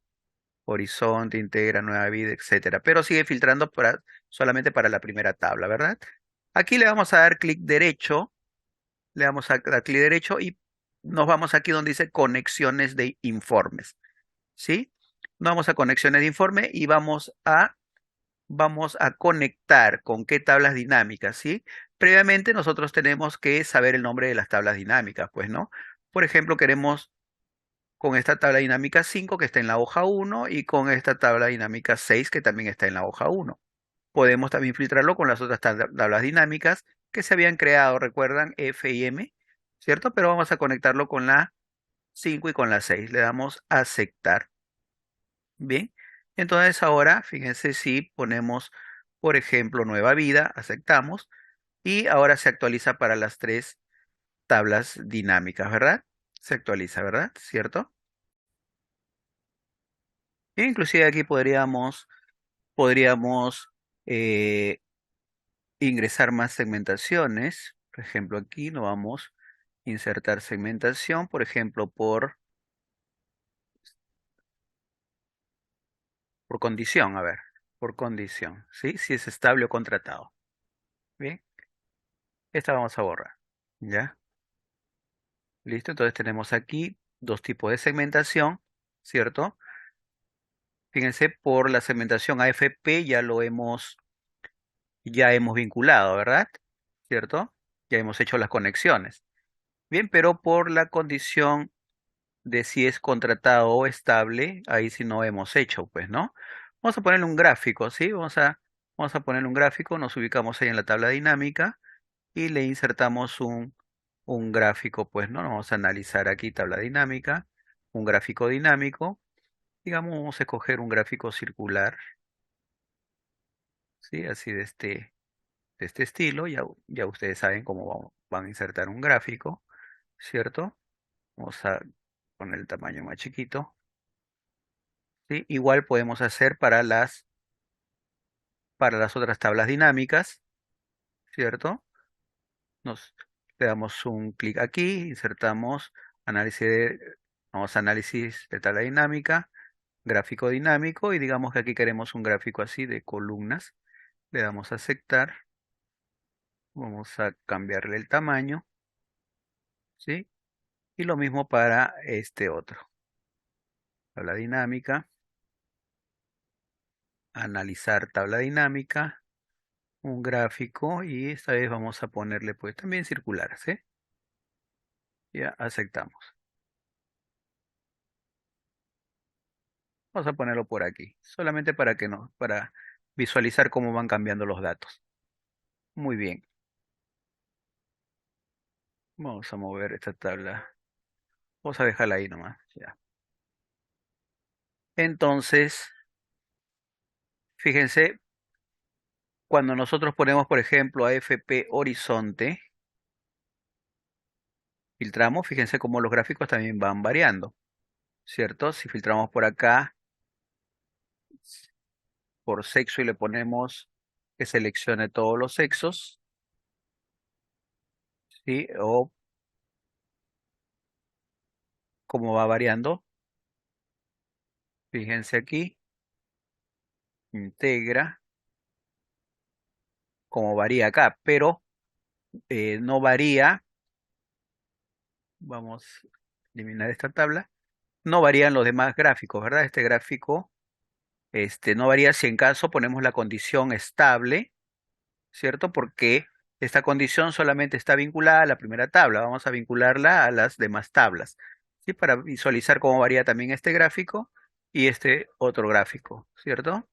Horizonte, integra, nueva vida, etcétera. Pero sigue filtrando solamente para la primera tabla, ¿verdad? Aquí le vamos a dar clic derecho, le vamos a dar clic derecho y nos vamos aquí donde dice conexiones de informes, ¿sí? Nos vamos a conexiones de informe y vamos a conectar con qué tablas dinámicas, ¿sí? Previamente nosotros tenemos que saber el nombre de las tablas dinámicas, pues, ¿no? Por ejemplo, queremos con esta tabla dinámica 5 que está en la hoja uno y con esta tabla dinámica 6 que también está en la hoja uno. Podemos también filtrarlo con las otras tablas dinámicas que se habían creado, recuerdan, F y M, ¿cierto? Pero vamos a conectarlo con la 5 y con la 6. Le damos a aceptar. Bien. Entonces ahora, fíjense si ponemos, por ejemplo, nueva vida, aceptamos, y ahora se actualiza para las tres tablas dinámicas, ¿verdad? Se actualiza, ¿verdad? ¿Cierto? Inclusive aquí podríamos eh, ingresar más segmentaciones. Por ejemplo, aquí nos vamos a insertar segmentación, por ejemplo, por condición, a ver, por condición, ¿sí? Si es estable o contratado. Bien, esta vamos a borrar, ¿ya? Listo, entonces tenemos aquí dos tipos de segmentación, ¿cierto? Fíjense, por la segmentación AFP ya hemos vinculado, ¿verdad? ¿Cierto? Ya hemos hecho las conexiones. Bien, pero por la condición de si es contratado o estable, ahí sí no hemos hecho, pues, ¿no? Vamos a ponerle un gráfico, ¿sí? Vamos a ponerle un gráfico, nos ubicamos ahí en la tabla dinámica y le insertamos un gráfico, pues, ¿no? Vamos a analizar aquí tabla dinámica, un gráfico dinámico, digamos, vamos a escoger un gráfico circular, ¿sí? Así de este estilo, ya ustedes saben cómo van a insertar un gráfico, ¿cierto? Vamos a poner el tamaño más chiquito. ¿Sí? Igual podemos hacer para las otras tablas dinámicas, ¿cierto? Nos le damos un clic aquí, insertamos vamos a análisis de tabla dinámica, gráfico dinámico y digamos que aquí queremos un gráfico así de columnas. Le damos a aceptar, vamos a cambiarle el tamaño, ¿sí? Y lo mismo para este otro. Tabla dinámica, analizar tabla dinámica, un gráfico y esta vez vamos a ponerle pues también circular, ¿sí? Ya aceptamos. Vamos a ponerlo por aquí, solamente para visualizar cómo van cambiando los datos. Muy bien, vamos a mover esta tabla. Vamos a dejarla ahí nomás, ya. Entonces, fíjense, cuando nosotros ponemos, por ejemplo, AFP horizonte, filtramos, fíjense cómo los gráficos también van variando, ¿cierto? Si filtramos por acá, por sexo y le ponemos que seleccione todos los sexos, ¿sí? O cómo va variando, fíjense aquí, integra, cómo varía acá, pero no varía, vamos a eliminar esta tabla, no varían los demás gráficos, ¿verdad? Este gráfico no varía si en caso ponemos la condición estable, ¿cierto? Porque esta condición solamente está vinculada a la primera tabla, vamos a vincularla a las demás tablas, ¿sí? Para visualizar cómo varía también este gráfico y este otro gráfico, ¿cierto?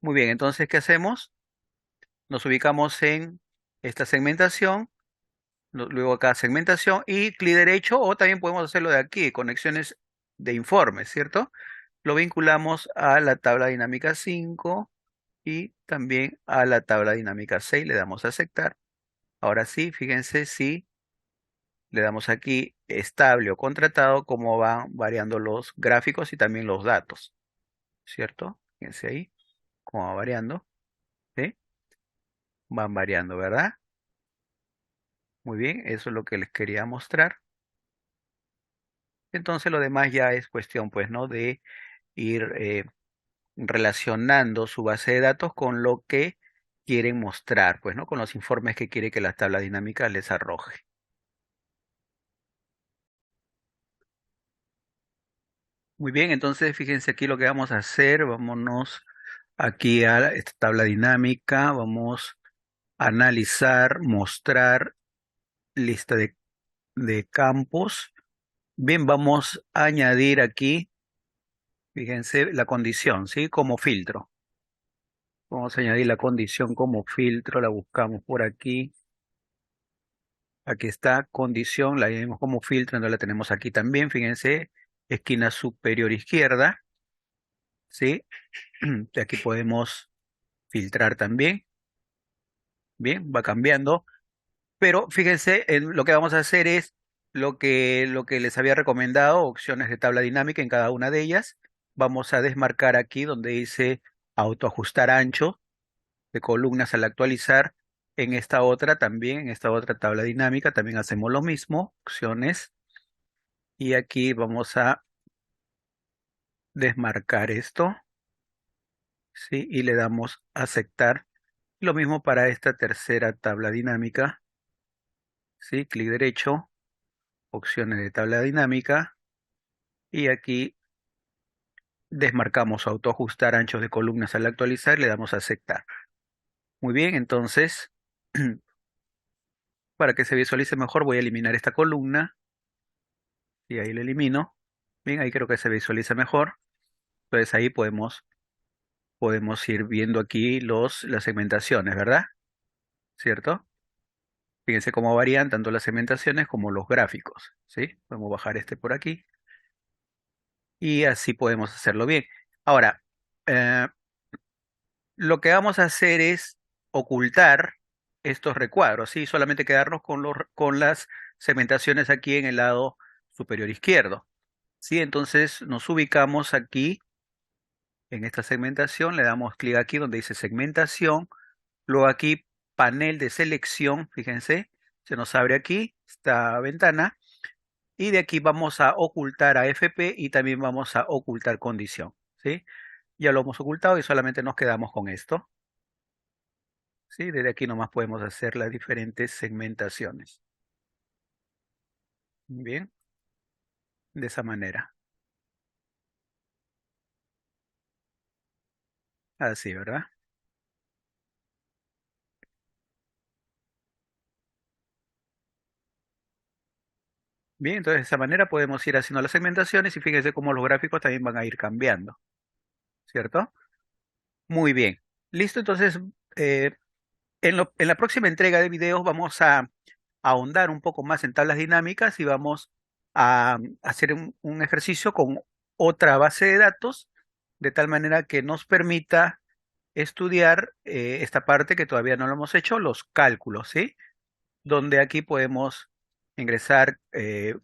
Muy bien, entonces, ¿qué hacemos? Nos ubicamos en esta segmentación. Luego acá segmentación y clic derecho o también podemos hacerlo de aquí, conexiones de informes, ¿cierto? Lo vinculamos a la tabla dinámica 5 y también a la tabla dinámica 6, le damos a aceptar. Ahora sí, fíjense si le damos aquí estable o contratado, cómo van variando los gráficos y también los datos, ¿cierto? Fíjense ahí, cómo va variando, ¿sí? Van variando, ¿verdad? Muy bien, eso es lo que les quería mostrar. Entonces lo demás ya es cuestión, pues, ¿no? De ir relacionando su base de datos con lo que quieren mostrar, pues, ¿no? Con los informes que quiere que la tabla dinámica les arroje. Muy bien, entonces fíjense aquí lo que vamos a hacer. Vámonos aquí a esta tabla dinámica. Vamos a analizar, mostrar lista de campos. Bien, vamos a añadir aquí, fíjense, la condición, ¿sí? Como filtro. Vamos a añadir la condición como filtro, la buscamos por aquí. Aquí está condición, la añadimos como filtro, entonces la tenemos aquí también, fíjense, esquina superior izquierda, ¿sí? Y aquí podemos filtrar también, bien, va cambiando, pero fíjense, lo que vamos a hacer es lo que les había recomendado, opciones de tabla dinámica en cada una de ellas, vamos a desmarcar aquí donde dice autoajustar ancho de columnas al actualizar. En esta otra también, en esta otra tabla dinámica también hacemos lo mismo, opciones, y aquí vamos a desmarcar esto, ¿sí? Y le damos aceptar. Lo mismo para esta tercera tabla dinámica, ¿sí? Clic derecho, opciones de tabla dinámica, y aquí desmarcamos autoajustar anchos de columnas al actualizar y le damos a aceptar. Muy bien, entonces, para que se visualice mejor voy a eliminar esta columna, y ahí la elimino. Bien, ahí creo que se visualiza mejor. Entonces ahí podemos ir viendo aquí las segmentaciones, ¿verdad? ¿Cierto? Fíjense cómo varían tanto las segmentaciones como los gráficos, ¿sí? Podemos bajar este por aquí y así podemos hacerlo bien. Ahora, eh, lo que vamos a hacer es ocultar estos recuadros, ¿sí? Solamente quedarnos con las segmentaciones aquí en el lado superior izquierdo, ¿sí? Entonces nos ubicamos aquí en esta segmentación, le damos clic aquí donde dice segmentación. Luego aquí, panel de selección, fíjense, se nos abre aquí esta ventana. Y de aquí vamos a ocultar a FP y también vamos a ocultar condición, ¿sí? Ya lo hemos ocultado y solamente nos quedamos con esto, ¿sí? Desde aquí nomás podemos hacer las diferentes segmentaciones. Bien, de esa manera. Así, ¿verdad? Bien, entonces de esa manera podemos ir haciendo las segmentaciones y fíjense cómo los gráficos también van a ir cambiando, ¿cierto? Muy bien. Listo, entonces eh, en la próxima entrega de videos vamos a ahondar un poco más en tablas dinámicas y vamos a hacer un ejercicio con otra base de datos, de tal manera que nos permita estudiar esta parte que todavía no lo hemos hecho, los cálculos, ¿sí? Donde aquí podemos ingresar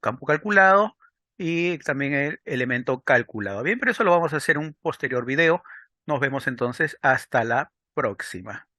campo calculado y también el elemento calculado. Bien, pero eso lo vamos a hacer en un posterior video. Nos vemos entonces hasta la próxima.